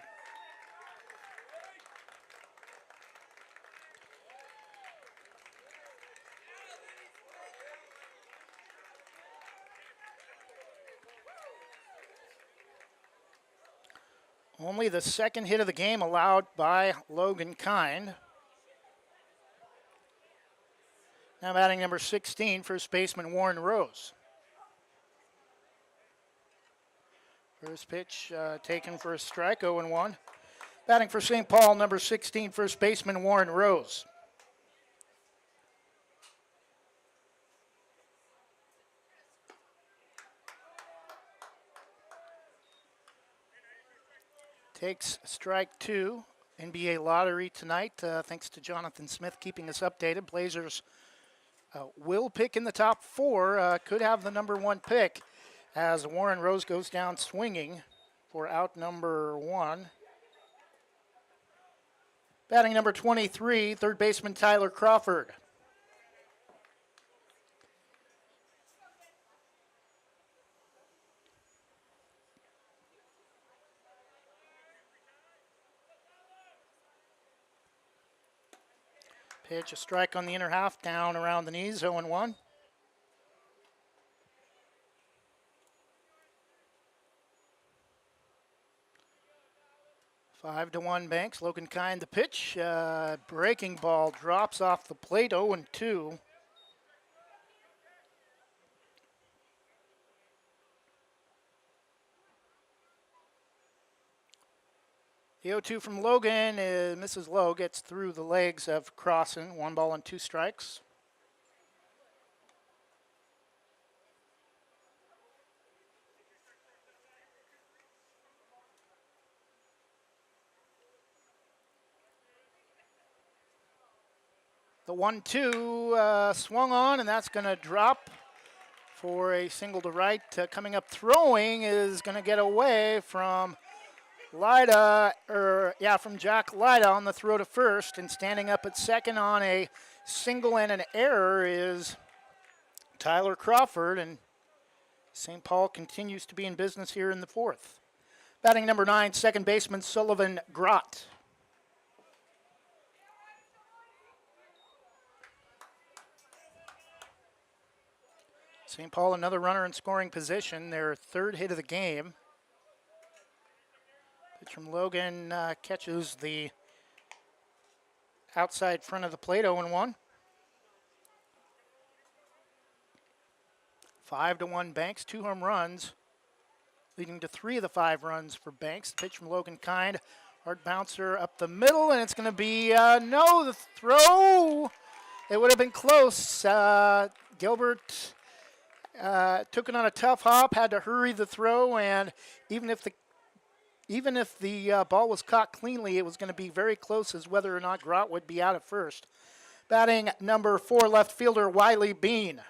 Only the second hit of the game allowed by Logan Kind. Now batting number 16, first baseman Warren Rose. First pitch taken for a strike, 0-1. Batting for St. Paul, number 16, first baseman Warren Rose. Takes strike 2. NBA lottery tonight, thanks to Jonathan Smith keeping us updated. Blazers will pick in the top 4, could have the number 1 pick as Warren Rose goes down swinging for out number 1. Batting number 23, third baseman Tyler Crawford. Pitch, a strike on the inner half, down around the knees, 0-1. Five to 1 Banks. Logan Kind the pitch. Breaking ball drops off the plate, 0-2. The 0-2 from Logan is Mrs. Lowe gets through the legs of Crossan. 1 ball and 2 strikes. The 1-2 swung on, and that's going to drop for a single to right. Coming up throwing is going to get away from from Jack Lyda on the throw to first, and standing up at second on a single and an error is Tyler Crawford, and St. Paul continues to be in business here in the 4th. Batting number 9, second baseman Sullivan Grott. St. Paul, another runner in scoring position, their 3rd hit of the game. Pitch from Logan catches the outside front of the plate, 0-1. 5-1 Banks, 2 home runs, leading to 3 of the 5 runs for Banks. The pitch from Logan Kind, hard bouncer up the middle, and it's going to be, no, the throw. It would have been close. Gilbert took it on a tough hop, had to hurry the throw, and even if the ball was caught cleanly, it was going to be very close as whether or not Grott would be out at first. Batting number 4, left fielder Wiley Bean.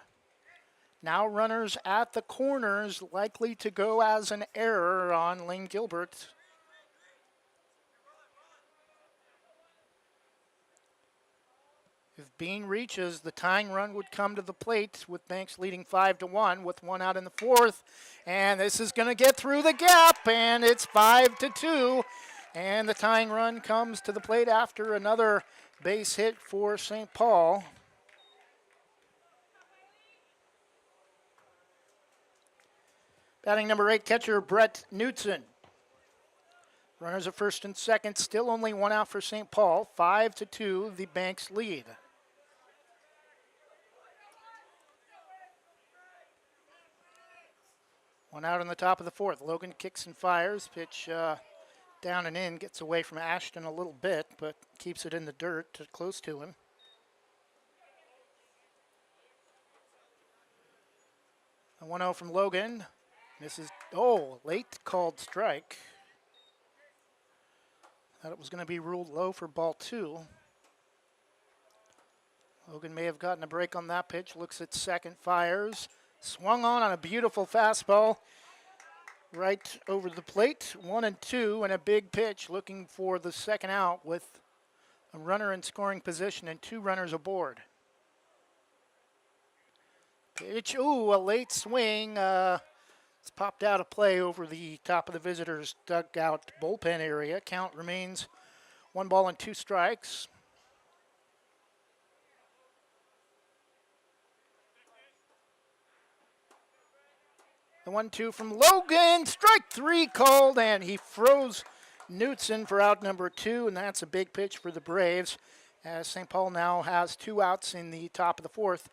Now runners at the corners, likely to go as an error on Lane Gilbert. If Bean reaches, the tying run would come to the plate with Banks leading 5-1 with 1 out in the 4th. And this is going to get through the gap, and it's 5-2. And the tying run comes to the plate after another base hit for St. Paul. Batting number 8, catcher Brett Knutson. Runners at first and second, still only 1 out for St. Paul. 5-2, the Banks lead. One out on the top of the 4th. Logan kicks and fires. Pitch down and in. Gets away from Ashton a little bit, but keeps it in the dirt close to him. A 1-0 from Logan. This is, late called strike. Thought it was going to be ruled low for ball 2. Logan may have gotten a break on that pitch. Looks at second, fires. Swung on a beautiful fastball right over the plate. 1-2 and a big pitch looking for the second out with a runner in scoring position and 2 runners aboard. Pitch, ooh, a late swing. It's popped out of play over the top of the visitors' dugout bullpen area. Count remains 1-2 strikes. The 1-2 from Logan. Strike 3 called, and he froze Knutson for out number 2, and that's a big pitch for the Braves, as St. Paul now has 2 outs in the top of the 4th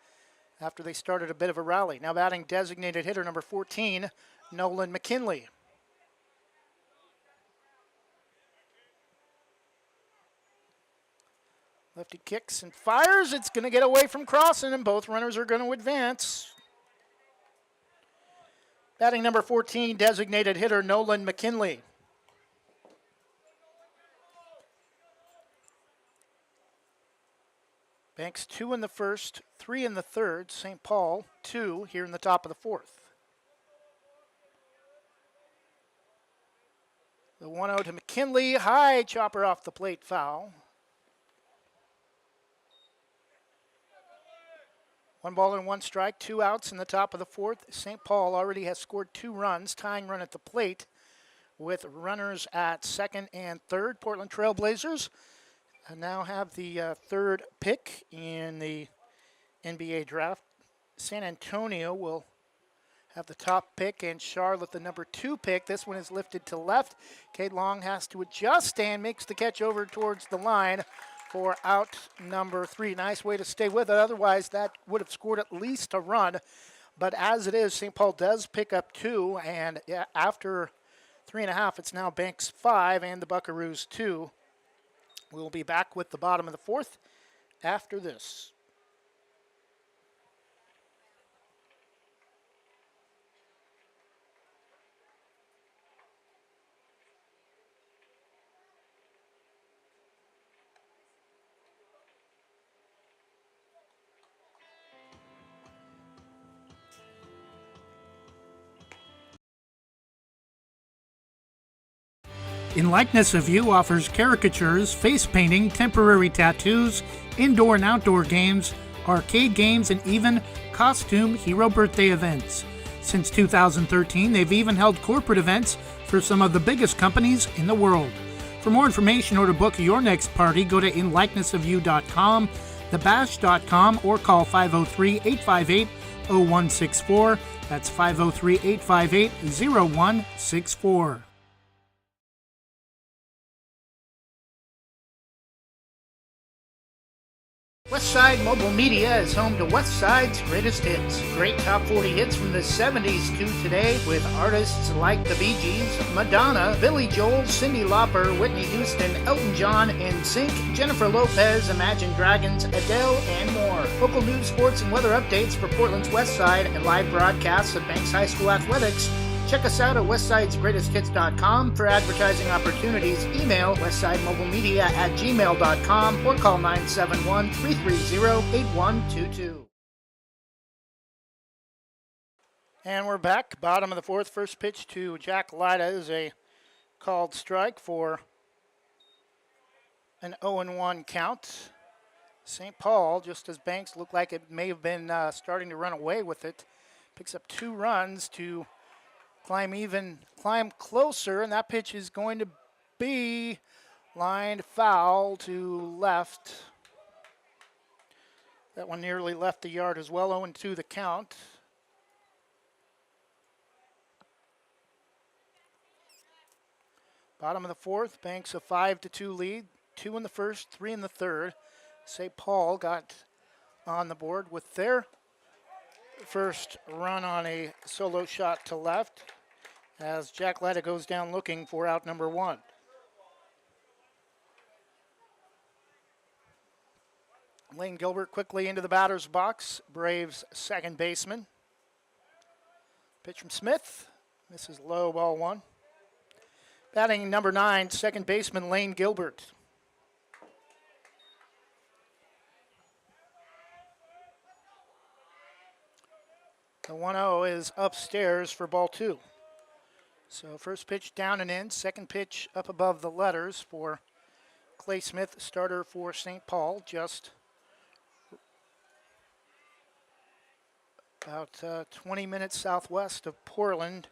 after they started a bit of a rally. Now batting designated hitter number 14, Nolan McKinley. Lefty kicks and fires. It's going to get away from Crossan, and both runners are going to advance. Batting number 14, designated hitter Nolan McKinley. Banks 2 in the first, 3 in the third. St. Paul 2 here in the top of the 4th. The 1-0 to McKinley. High chopper off the plate, foul. 1-1 strike, 2 outs in the top of the 4th. St. Paul already has scored 2 runs, tying run at the plate with runners at second and third. Portland Trail Blazers now have the third pick in the NBA draft. San Antonio will have the top pick and Charlotte the number 2 pick. This one is lifted to left. Kate Long has to adjust and makes the catch over towards the line for out number 3. Nice way to stay with it. Otherwise, that would have scored at least a run. But as it is, St. Paul does pick up 2, and after 3.5, it's now Banks 5 and the Buckeroos 2. We'll be back with the bottom of the 4th after this. In Likeness of You offers caricatures, face painting, temporary tattoos, indoor and outdoor games, arcade games, and even costume hero birthday events. Since 2013, they've even held corporate events for some of the biggest companies in the world. For more information or to book your next party, go to inlikenessofyou.com, thebash.com, or call 503-858-0164. That's 503-858-0164. Westside Mobile Media is home to Westside's greatest hits. Great top 40 hits from the 70s to today with artists like the Bee Gees, Madonna, Billy Joel, Cyndi Lauper, Whitney Houston, Elton John, NSYNC, Jennifer Lopez, Imagine Dragons, Adele, and more. Local news, sports, and weather updates for Portland's Westside and live broadcasts of Banks High School athletics. Check us out at westsidesgreatesthits.com for advertising opportunities. Email westsidemobilemedia@gmail.com or call 971-330-8122. And we're back. Bottom of the 4th. First pitch to Jack Lyda is a called strike for an 0-1 count. St. Paul, just as Banks looked like it may have been starting to run away with it, picks up 2 runs to climb closer, and that pitch is going to be lined foul to left. That one nearly left the yard as well. 0-2 the count. Bottom of the 4th, Banks a 5-2 lead. 2 in the first, 3 in the third. St. Paul got on the board with their first run on a solo shot to left as Jack Lyda goes down looking for out number 1. Lane Gilbert quickly into the batter's box, Braves second baseman. Pitch from Smith, misses low, ball 1. Batting number 9, second baseman Lane Gilbert. The 1-0 is upstairs for ball 2. So first pitch down and in, second pitch up above the letters for Clay Smith, starter for St. Paul, just about 20 minutes southwest of Portland,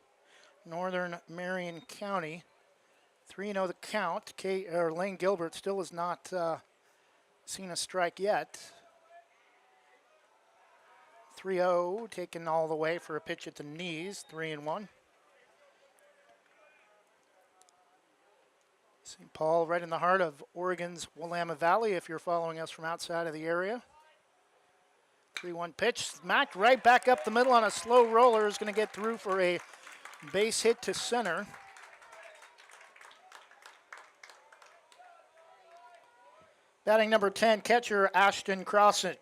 northern Marion County. 3-0 the count. Lane Gilbert still has not seen a strike yet. 3-0 taken all the way for a pitch at the knees, 3-1. St. Paul right in the heart of Oregon's Willamette Valley if you're following us from outside of the area. 3-1 pitch, smacked right back up the middle on a slow roller, is going to get through for a base hit to center. Batting number 10, catcher Ashton Crossan.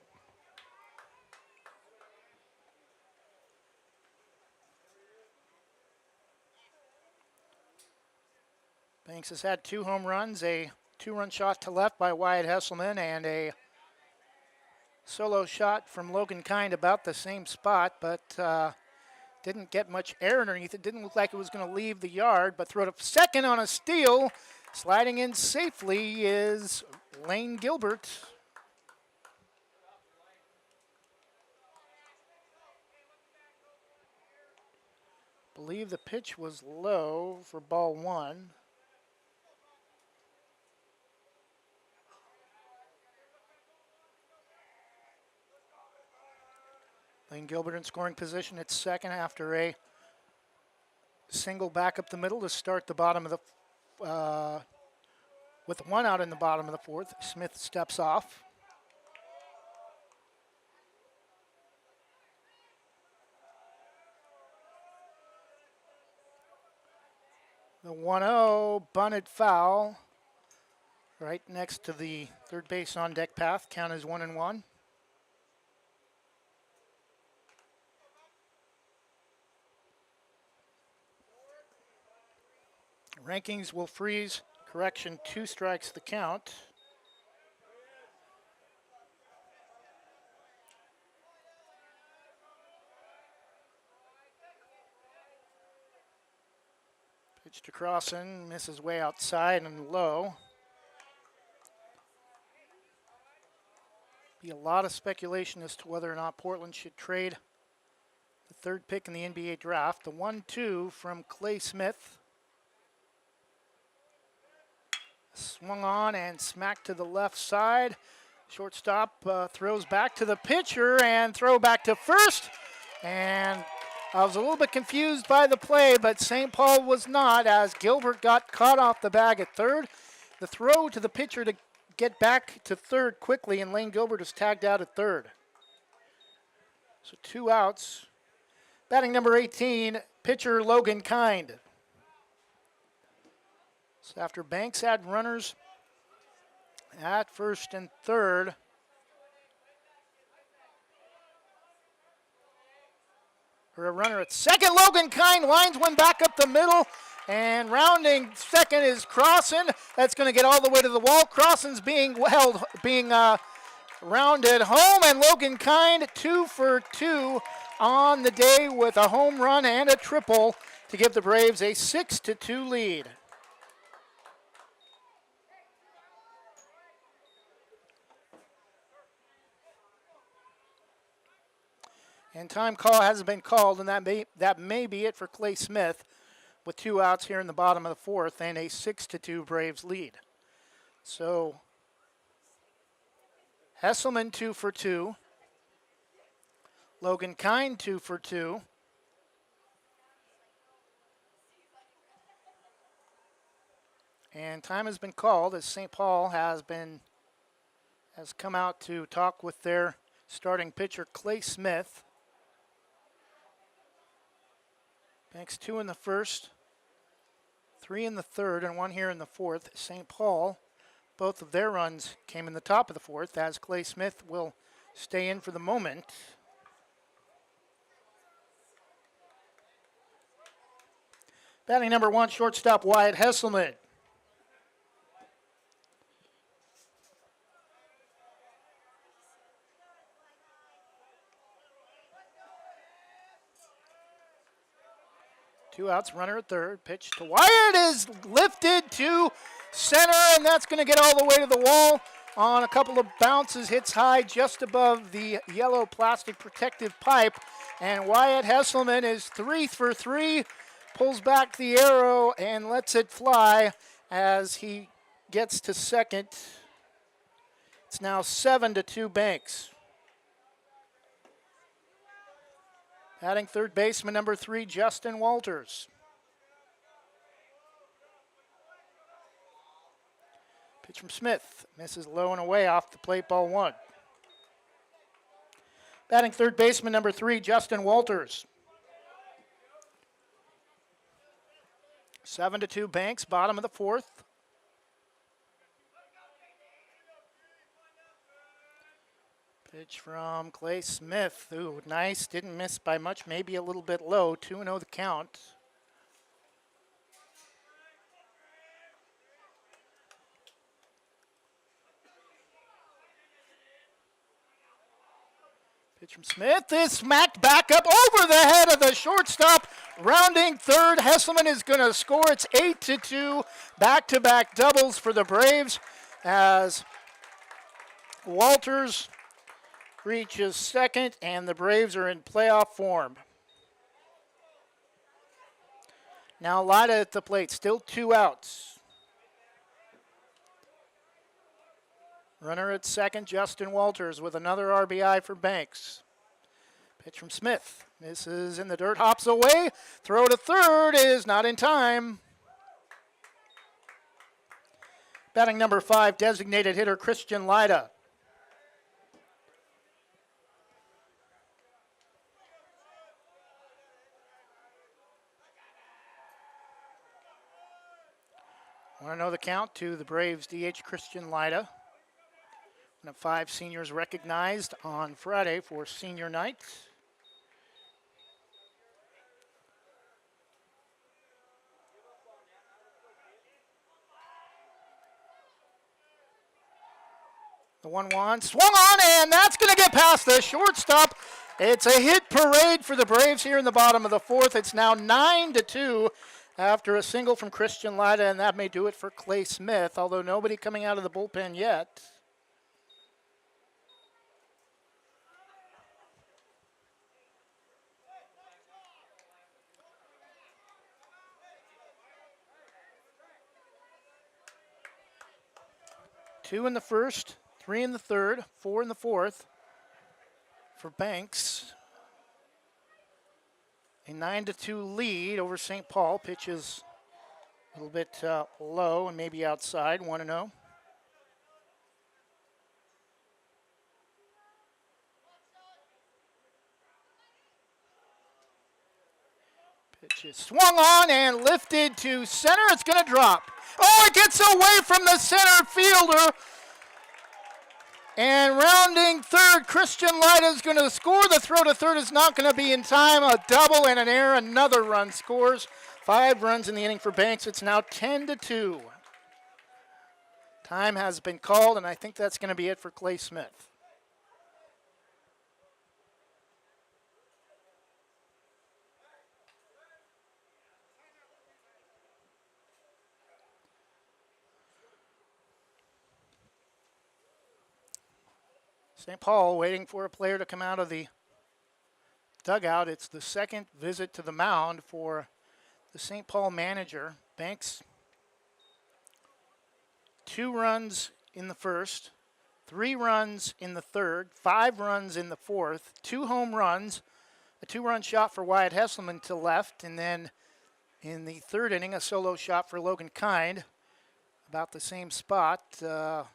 Banks has had 2 home runs, a 2-run shot to left by Wyatt Hesselman, and a solo shot from Logan Kind about the same spot, but didn't get much air underneath it. Didn't look like it was going to leave the yard, but throw to second on a steal. Sliding in safely is Lane Gilbert. Believe the pitch was low for ball 1. Lane Gilbert in scoring position at second after a single back up the middle to start the bottom of the, with 1 out in the bottom of the 4th. Smith steps off. The 1-0 bunted foul right next to the third base on deck path. Count is 1-1. Rankings will freeze. Correction, 2 strikes the count. Pitch to Crossan, misses way outside and low. Be a lot of speculation as to whether or not Portland should trade the 3rd pick in the NBA draft. The 1-2 from Clay Smith. Swung on and smacked to the left side. Shortstop throws back to the pitcher and throw back to first. And I was a little bit confused by the play, but St. Paul was not, as Gilbert got caught off the bag at third. The throw to the pitcher to get back to third quickly, and Lane Gilbert is tagged out at third. So 2 outs. Batting number 18, pitcher Logan Kind. So after Banks had runners at first and third, or a runner at second, Logan Kind lines one back up the middle, and rounding second is Crossan. That's going to get all the way to the wall. Crossan's being rounded home, and Logan Kind 2 for 2 on the day with a home run and a triple to give the Braves a 6-2 lead. And time call hasn't been called, and that may be it for Clay Smith with 2 outs here in the bottom of the 4th and a 6-2 Braves lead. So Hesselman 2 for 2. Logan Kind 2 for 2. And time has been called as St. Paul has come out to talk with their starting pitcher Clay Smith. Banks 2 in the 1st, 3 in the 3rd, and 1 here in the 4th. St. Paul, both of their runs came in the top of the 4th, as Clay Smith will stay in for the moment. Batting number 1, shortstop Wyatt Hesselman. 2 outs, runner at third. Pitch to Wyatt is lifted to center, and that's going to get all the way to the wall on a couple of bounces. Hits high just above the yellow plastic protective pipe. And Wyatt Hesselman is 3 for 3, pulls back the arrow and lets it fly as he gets to second. It's now 7-2 Banks. Batting third baseman number 3, Justin Walters. Pitch from Smith, misses low and away off the plate, ball 1. Batting third baseman number 3, Justin Walters. 7-2 Banks, bottom of the 4th. Pitch from Clay Smith. Ooh, nice. Didn't miss by much. Maybe a little bit low. 2-0 the count. Pitch from Smith is smacked back up over the head of the shortstop. Rounding third. Hesselman is going to score. It's 8-2. Back-to-back doubles for the Braves as Walters reaches second, and the Braves are in playoff form. Now Lida at the plate, still 2 outs. Runner at second, Justin Walters with another RBI for Banks. Pitch from Smith. Misses in the dirt, hops away. Throw to third is not in time. Batting number 5, designated hitter Christian Lida. Want to know the count to the Braves DH Christian Lida. One of 5 seniors recognized on Friday for senior night. The 1-1 swung on, and that's going to get past the shortstop. It's a hit parade for the Braves here in the bottom of the 4th. It's now 9-2. After a single from Christian Lida, and that may do it for Clay Smith, although nobody coming out of the bullpen yet. Two in the first, 3 in the third, 4 in the 4th for Banks. A 9-2 lead over St. Paul. Pitch is a little bit low and maybe outside, 1-0. Pitch is swung on and lifted to center. It's going to drop. Oh, it gets away from the center fielder. And rounding third, Christian Lida is going to score. The throw to third is not going to be in time. A double and an error. Another run scores. 5 runs in the inning for Banks. It's now 10-2. Time has been called, and I think that's going to be it for Clay Smith. St. Paul waiting for a player to come out of the dugout. It's the second visit to the mound for the St. Paul manager. Banks, 2 runs in the first, 3 runs in the third, 5 runs in the 4th, 2 home runs, a 2-run shot for Wyatt Hesselman to left, and then in the 3rd inning, a solo shot for Logan Kind, about the same spot, about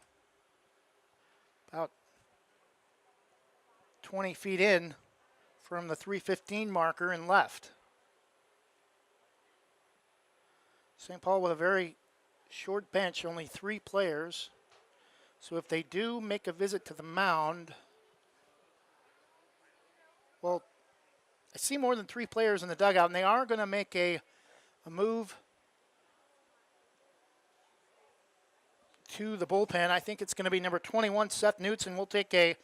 20 feet in from the 3:15 marker and left. St. Paul with a very short bench, only 3 players. So if they do make a visit to the mound, well, I see more than 3 players in the dugout, and they are going to make a move to the bullpen. I think it's going to be number 21, Seth Knutson. We'll take a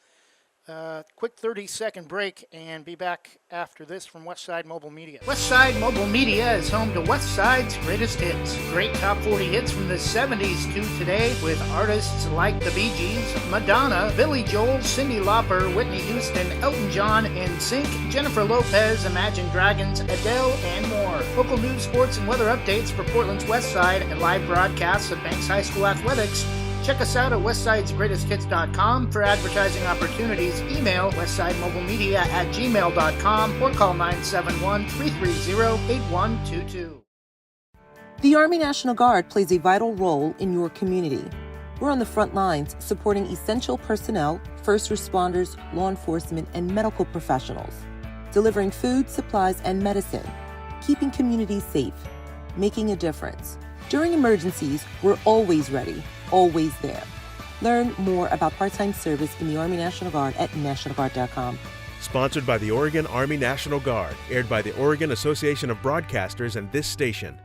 Quick 30-second break and be back after this from Westside Mobile Media. Westside Mobile Media is home to Westside's greatest hits. Great top 40 hits from the 70s to today with artists like the Bee Gees, Madonna, Billy Joel, Cyndi Lauper, Whitney Houston, Elton John, NSYNC, Jennifer Lopez, Imagine Dragons, Adele, and more. Local news, sports, and weather updates for Portland's Westside and live broadcasts of Banks High School athletics. Check us out at westsidesgreatesthits.com for advertising opportunities. Email westsidemobilemedia@gmail.com or call 971-330-8122. The Army National Guard plays a vital role in your community. We're on the front lines supporting essential personnel, first responders, law enforcement, and medical professionals, delivering food, supplies, and medicine, keeping communities safe, making a difference. During emergencies, we're always ready, always there. Learn more about part-time service in the Army National Guard at nationalguard.com. Sponsored by the Oregon Army National Guard, aired by the Oregon Association of Broadcasters and this station.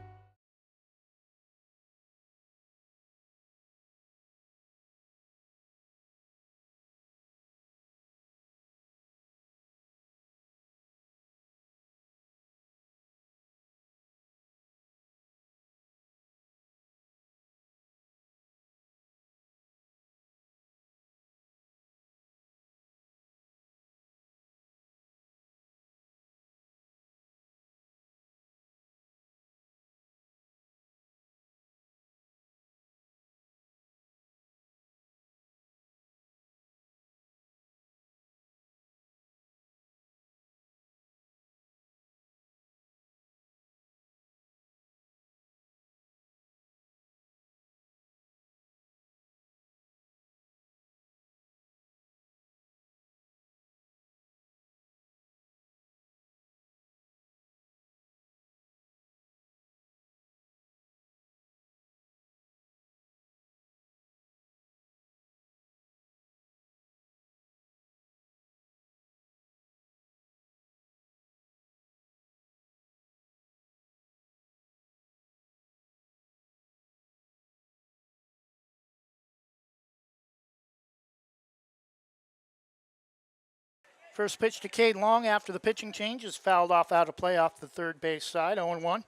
First pitch to Cade Long after the pitching change is fouled off out of play off the third base side, 0-1.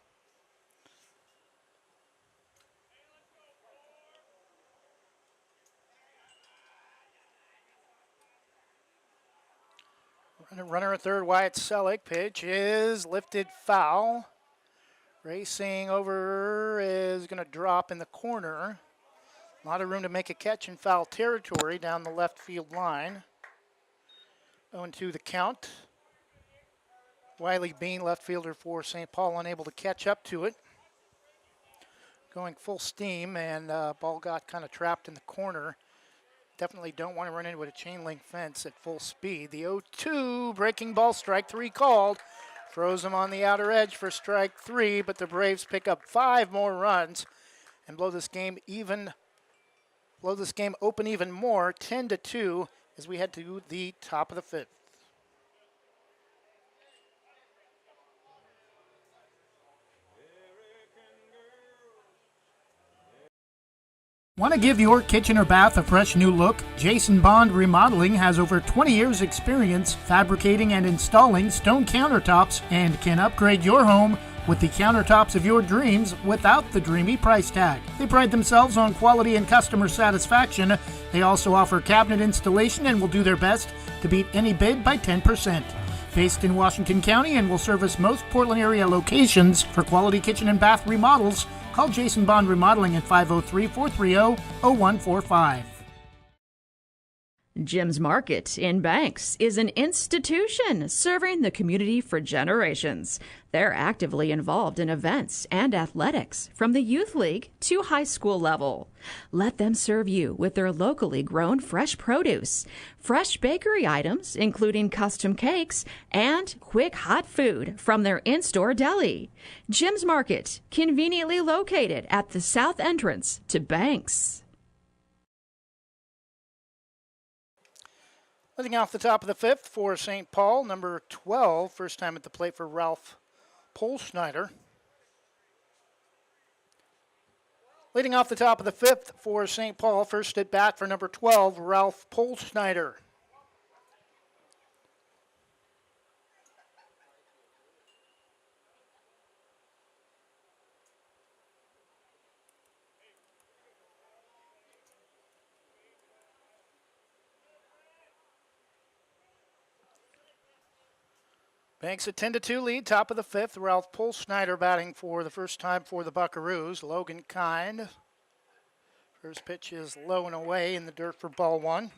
Runner at third, Wyatt Selleck. Pitch is lifted foul. Racing over is going to drop in the corner. A lot of room to make a catch in foul territory down the left field line. 0-2 the count. Wiley Bean, left fielder for St. Paul, unable to catch up to it. Going full steam, and ball got kind of trapped in the corner. Definitely don't want to run into a chain link fence at full speed. The 0-2 breaking ball, strike three called. Throws him on the outer edge for strike three, but the Braves pick up 5 more runs and blow this game open even more, 10-2, as we head to the top of the 5th. Want to give your kitchen or bath a fresh new look? Jason Bond Remodeling has over 20 years experience fabricating and installing stone countertops and can upgrade your home with the countertops of your dreams without the dreamy price tag. They pride themselves on quality and customer satisfaction. They also offer cabinet installation and will do their best to beat any bid by 10%. Based in Washington County and will service most Portland area locations. For quality kitchen and bath remodels, call Jason Bond Remodeling at 503-430-0145. Jim's Market in Banks is an institution serving the community for generations. They're actively involved in events and athletics from the youth league to high school level. Let them serve you with their locally grown fresh produce, fresh bakery items, including custom cakes, and quick hot food from their in-store deli. Jim's Market, conveniently located at the south entrance to Banks. Leading off the top of the 5th for St. Paul, number 12, first time at the plate for Ralph Polschneider. Leading off the top of the 5th for St. Paul, first at bat for number 12, Ralph Polschneider. Banks a 10-2 lead, top of the fifth. Ralph Pulschneider batting for the first time for the Buckeroos. Logan Kind. First pitch is low and away in the dirt for ball one.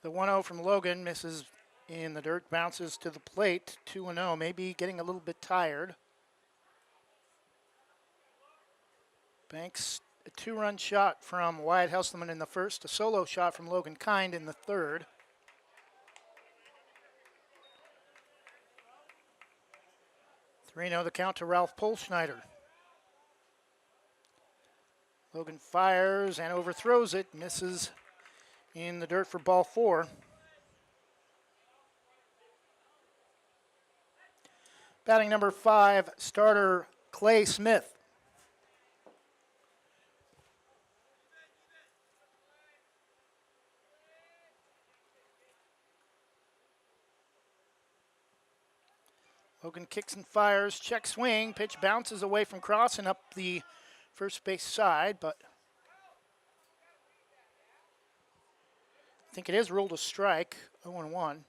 The 1-0 from Logan misses in the dirt, bounces to the plate. 2-0, maybe getting a little bit tired. Banks, a two-run shot from Wyatt Hesselman in the first, a solo shot from Logan Kind in the third. The count to Ralph Pulschneider. Logan fires and overthrows it, misses in the dirt for ball four. Batting number 5, starter Clay Smith. Logan kicks and fires, check swing, pitch bounces away from cross and up the first base side, but I think it is ruled a strike, 0-1.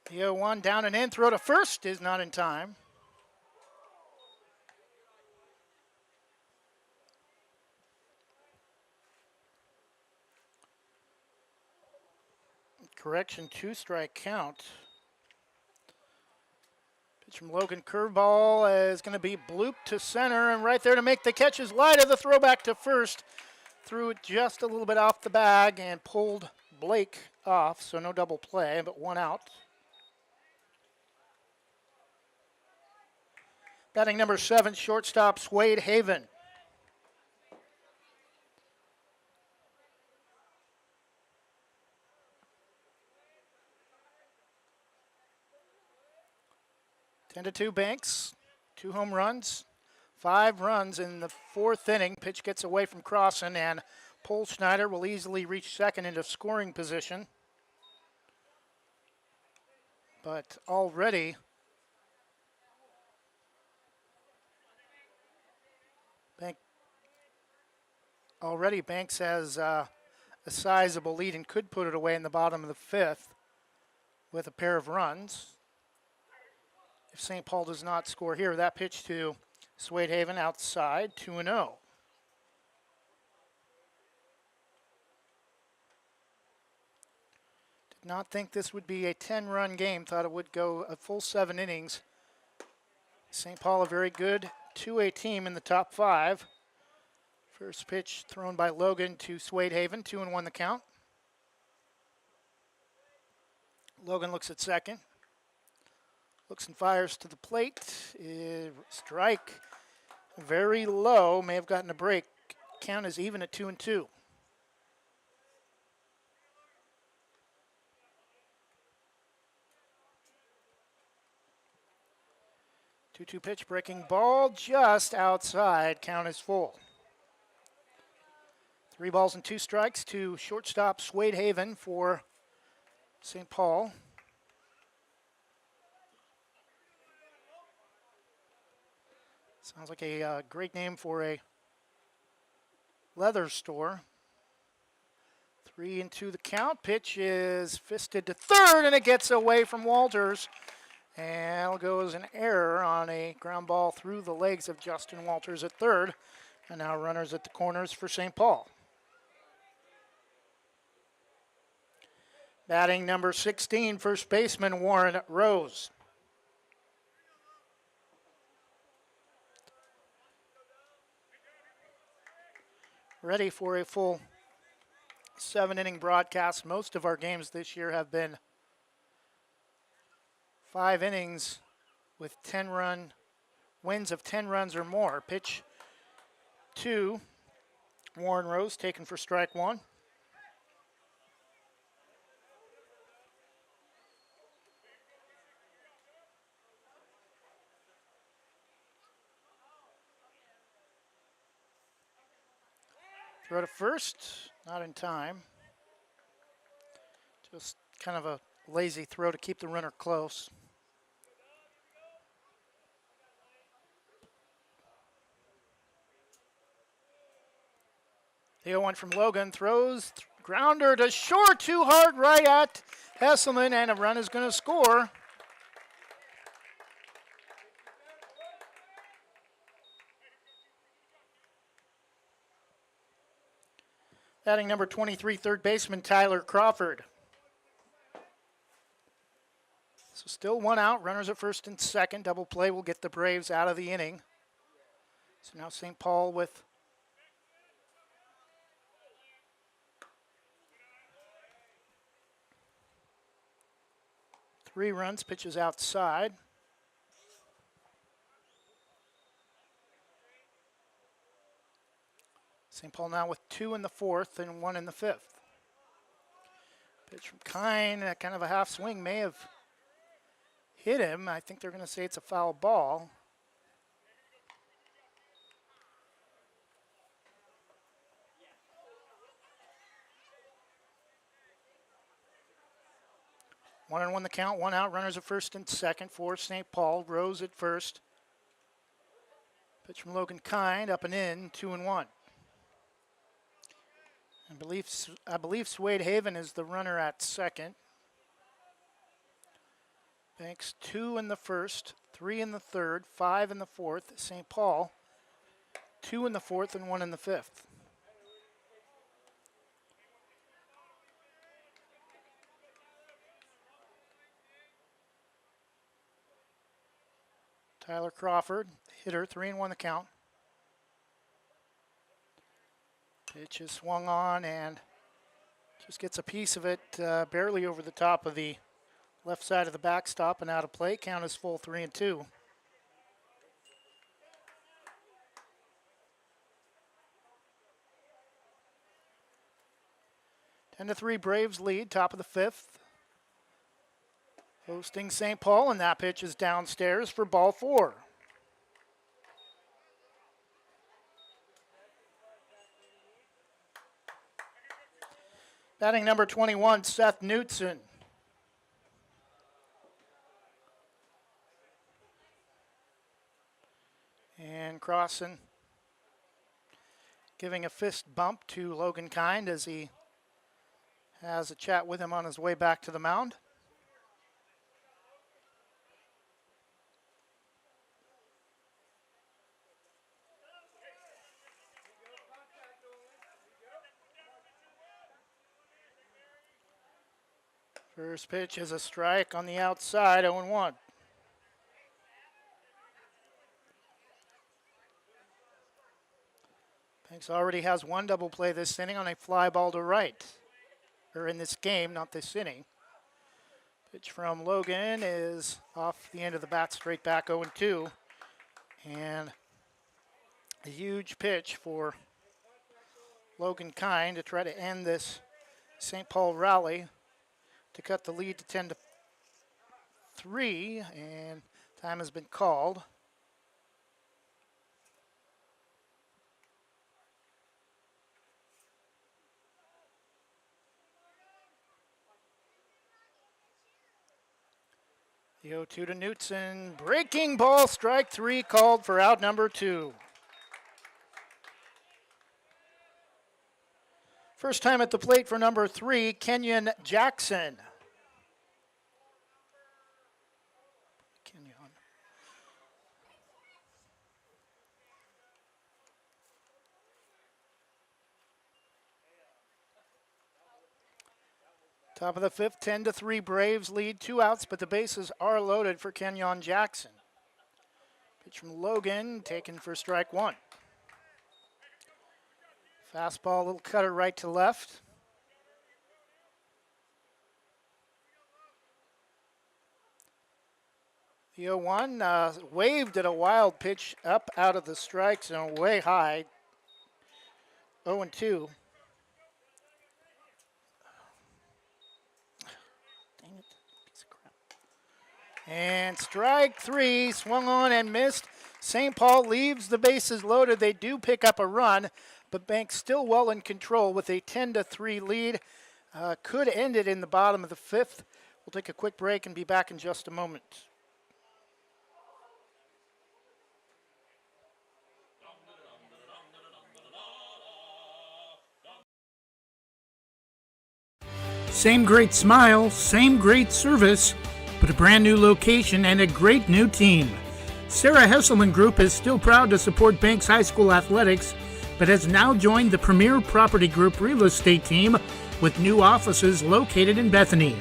The 0-1 down and in, throw to first is not in time. Correction, 2-strike count. Pitch from Logan, curveball is going to be blooped to center, and right there to make the catch is Lyda. The throwback to first. Threw it just a little bit off the bag and pulled Blake off, so no double play, but one out. Batting number 7, shortstop Swade Haven. Ten to 2 Banks, 2 home runs, 5 runs in the 4th inning. Pitch gets away from Crossan, and Pulschneider will easily reach second into scoring position. But already Banks has a sizable lead and could put it away in the bottom of the 5th with a pair of runs. If St. Paul does not score here, that pitch to Swade Haven outside, 2-0. Did not think this would be a 10-run game. Thought it would go a full 7 innings. St. Paul a very good 2A team in the top 5. First pitch thrown by Logan to Swade Haven, 2-1 the count. Logan looks at second. Looks and fires to the plate. Strike very low. May have gotten a break. Count is even at 2-2. 2-2 pitch, breaking ball just outside. Count is full. 3 balls and 2 strikes to shortstop Swade Haven for St. Paul. Sounds like a great name for a leather store. 3-2 the count. Pitch is fisted to third, and it gets away from Walters. And goes an error on a ground ball through the legs of Justin Walters at third. And now runners at the corners for St. Paul. Batting number 16, first baseman Warren Rose. Ready for a full 7-inning broadcast. Most of our games this year have been 5 innings with 10-run wins of 10 runs or more. Pitch to Warren Rose, taken for strike 1. Throw to first, not in time. Just kind of a lazy throw to keep the runner close. The 0-1 from Logan throws, grounder to short, too hard right at Hesselman, and a run is going to score. Batting number 23, third baseman Tyler Crawford. So still one out, runners at first and second. Double play will get the Braves out of the inning. So now St. Paul with three runs, pitches outside. St. Paul now with two in the fourth and one in the fifth. Pitch from Kine, kind of a half swing, may have hit him. I think they're going to say it's a foul ball. One and one the count, one out, runners at first and second for St. Paul. Rose at first. Pitch from Logan Kind, up and in, 2-1. I believe Swade Haven is the runner at second. Banks 2 in the first, 3 in the third, 5 in the fourth. St. Paul 2 in the fourth and 1 in the fifth. Tyler Crawford, hitter, 3-1 the count. Pitch is swung on and just gets a piece of it barely over the top of the left side of the backstop and out of play. Count is full, 3-2. Ten to 3 Braves lead, top of the fifth. Hosting St. Paul, and that pitch is downstairs for ball 4. Batting number 21, Seth Knutson. And Crossan giving a fist bump to Logan Kind as he has a chat with him on his way back to the mound. First pitch is a strike on the outside, 0-1. Banks already has one double play this inning on a fly ball to right. Or in this game, not this inning. Pitch from Logan is off the end of the bat, straight back 0-2. And a huge pitch for Logan Kind to try to end this St. Paul rally to cut the lead to 10-3, and time has been called. The 0-2 to Knutson. Breaking ball, strike 3 called for out number 2. First time at the plate for number 3, Kenyon Jackson. Top of the fifth, 10-3 Braves lead, 2 outs, but the bases are loaded for Kenyon Jackson. Pitch from Logan, taken for strike 1. Fastball, little cutter right to left. The 0-1 waved at a wild pitch up out of the strike zone, way high. 0-2. And strike three, swung on and missed. St. Paul leaves the bases loaded. They do pick up a run, but Banks still well in control with a 10-3 lead. Could end it in the bottom of the fifth. We'll take a quick break and be back in just a moment. Same great smile, same great service, but a brand new location and a great new team. Sarah Hesselman Group is still proud to support Banks High School athletics, but has now joined the Premier Property Group real estate team with new offices located in Bethany.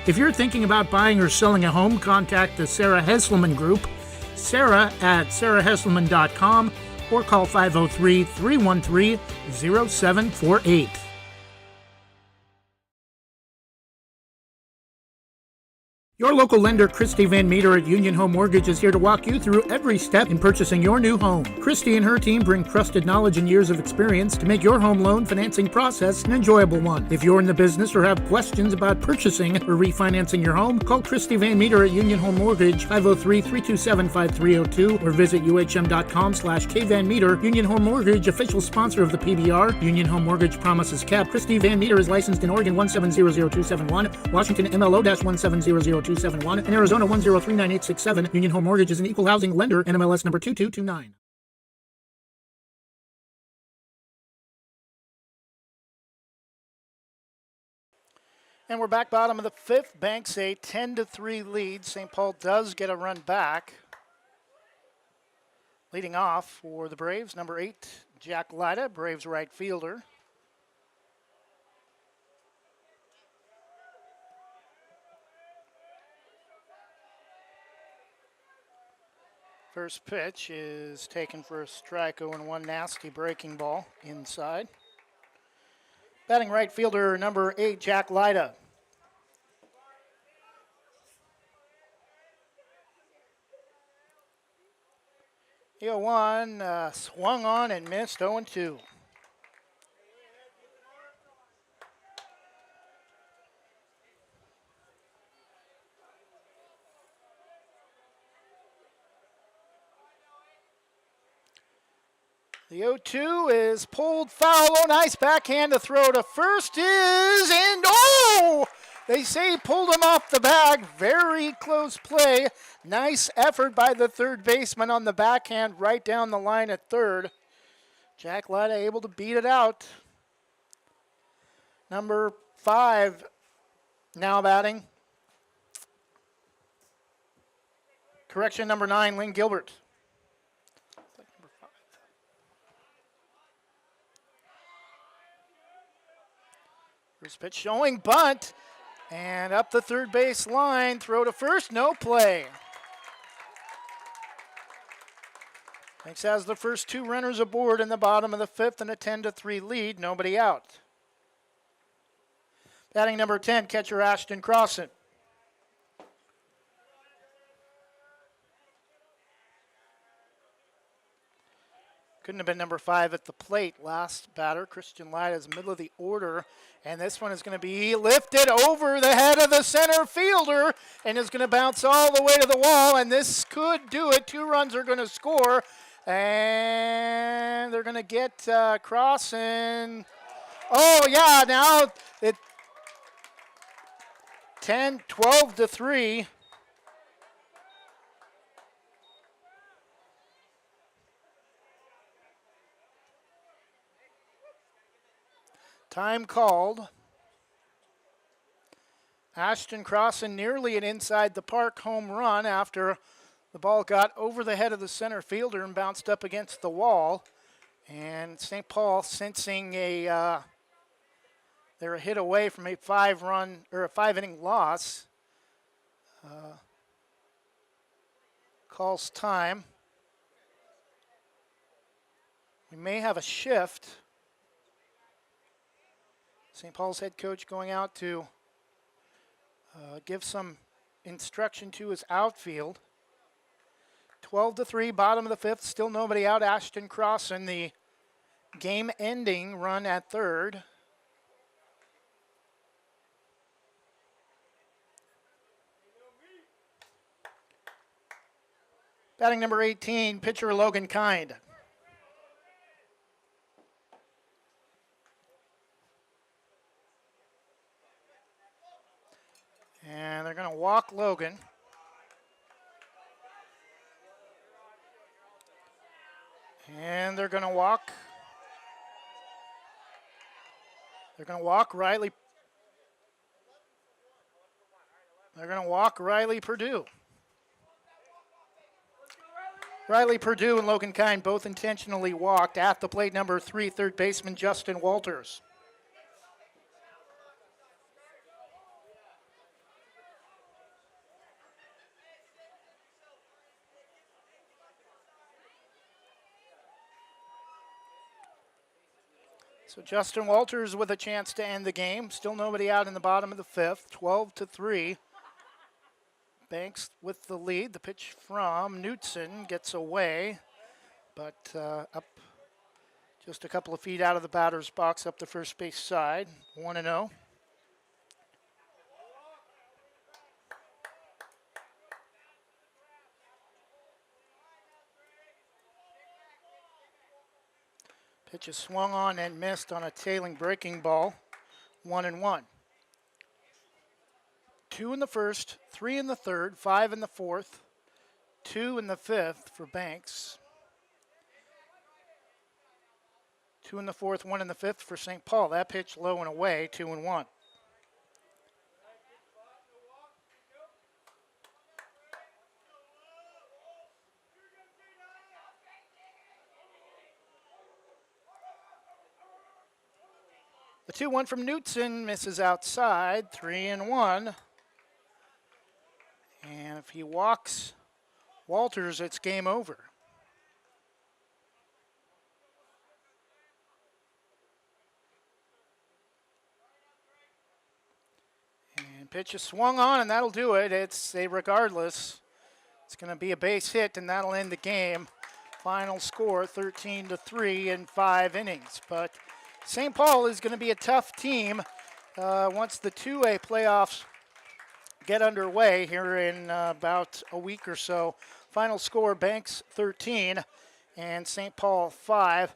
If you're thinking about buying or selling a home, contact the Sarah Hesselman Group, Sarah at sarahhesselman.com, or call 503-313-0748. Your local lender, Christy Van Meter at Union Home Mortgage, is here to walk you through every step in purchasing your new home. Christy and her team bring trusted knowledge and years of experience to make your home loan financing process an enjoyable one. If you're in the business or have questions about purchasing or refinancing your home, call Christy Van Meter at Union Home Mortgage, 503-327-5302, or visit uhm.com/kvanmeter. Union Home Mortgage, official sponsor of the PBR. Union Home Mortgage promises cap. Christy Van Meter is licensed in Oregon 1700271, Washington MLO-1700271, and Arizona 1039867. Union Home Mortgage is an equal housing lender, NMLS number 2229. And we're back bottom of the fifth. Banks a 10-3 lead. St. Paul does get a run back. Leading off for the Braves, number 8, Jack Lyda, Braves right fielder. First pitch is taken for a strike, 0-1, nasty breaking ball inside. Batting right fielder, number 8, Jack Lyda. The 0-1 swung on and missed, 0-2. The 0-2 is pulled foul. Oh, nice backhand to throw to first is, and oh! They say pulled him off the bag. Very close play. Nice effort by the third baseman on the backhand right down the line at third. Jack Lyda able to beat it out. Number 5 now batting. Correction, number 9, Lynn Gilbert. First pitch showing bunt, and up the third base line, throw to first, no play. Banks has the first 2 runners aboard in the bottom of the fifth and a 10-3 lead, nobody out. Batting number 10, catcher Ashton Crossan. Couldn't have been number 5 at the plate. Last batter, Christian Lyda, is middle of the order. And this one is going to be lifted over the head of the center fielder and is going to bounce all the way to the wall. And this could do it. 2 runs are going to score. And they're going to get Crossan. Oh, yeah, now it 12-3. Time called. Ashton Crossan nearly an inside the park home run after the ball got over the head of the center fielder and bounced up against the wall. And St. Paul sensing they're a hit away from a 5-inning loss. Calls time. We may have a shift. St. Paul's head coach going out to give some instruction to his outfield. 12-3, bottom of the fifth, still nobody out. Ashton Crossan, the game-ending run at third. Batting number 18, pitcher Logan Kind. And they're going to walk Logan. And they're going to walk. They're going to walk Riley. They're going to walk Riley Purdue. Riley Purdue and Logan Kind both intentionally walked. At the plate, number 3, third baseman Justin Walters. So Justin Walters with a chance to end the game. Still nobody out in the bottom of the 5th, 12-3. Banks with the lead. The pitch from Knutson gets away, but up just a couple of feet out of the batter's box up the first base side. 1-0. Pitch is swung on and missed on a tailing breaking ball. 1-1. 2 in the first, 3 in the third, 5 in the fourth, 2 in the fifth for Banks. 2 in the fourth, 1 in the fifth for St. Paul. That pitch low and away, 2-1. The 2-1 from Knutson misses outside, 3-1. And if he walks Walters, it's game over. And pitch is swung on, and that'll do it. It's a regardless. It's going to be a base hit, and that'll end the game. Final score, 13-3 in 5 innings. But St. Paul is going to be a tough team once the 2A playoffs get underway here in about a week or so. Final score, Banks 13 and St. Paul 5.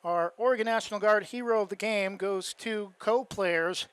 Our Oregon National Guard hero of the game goes to co-players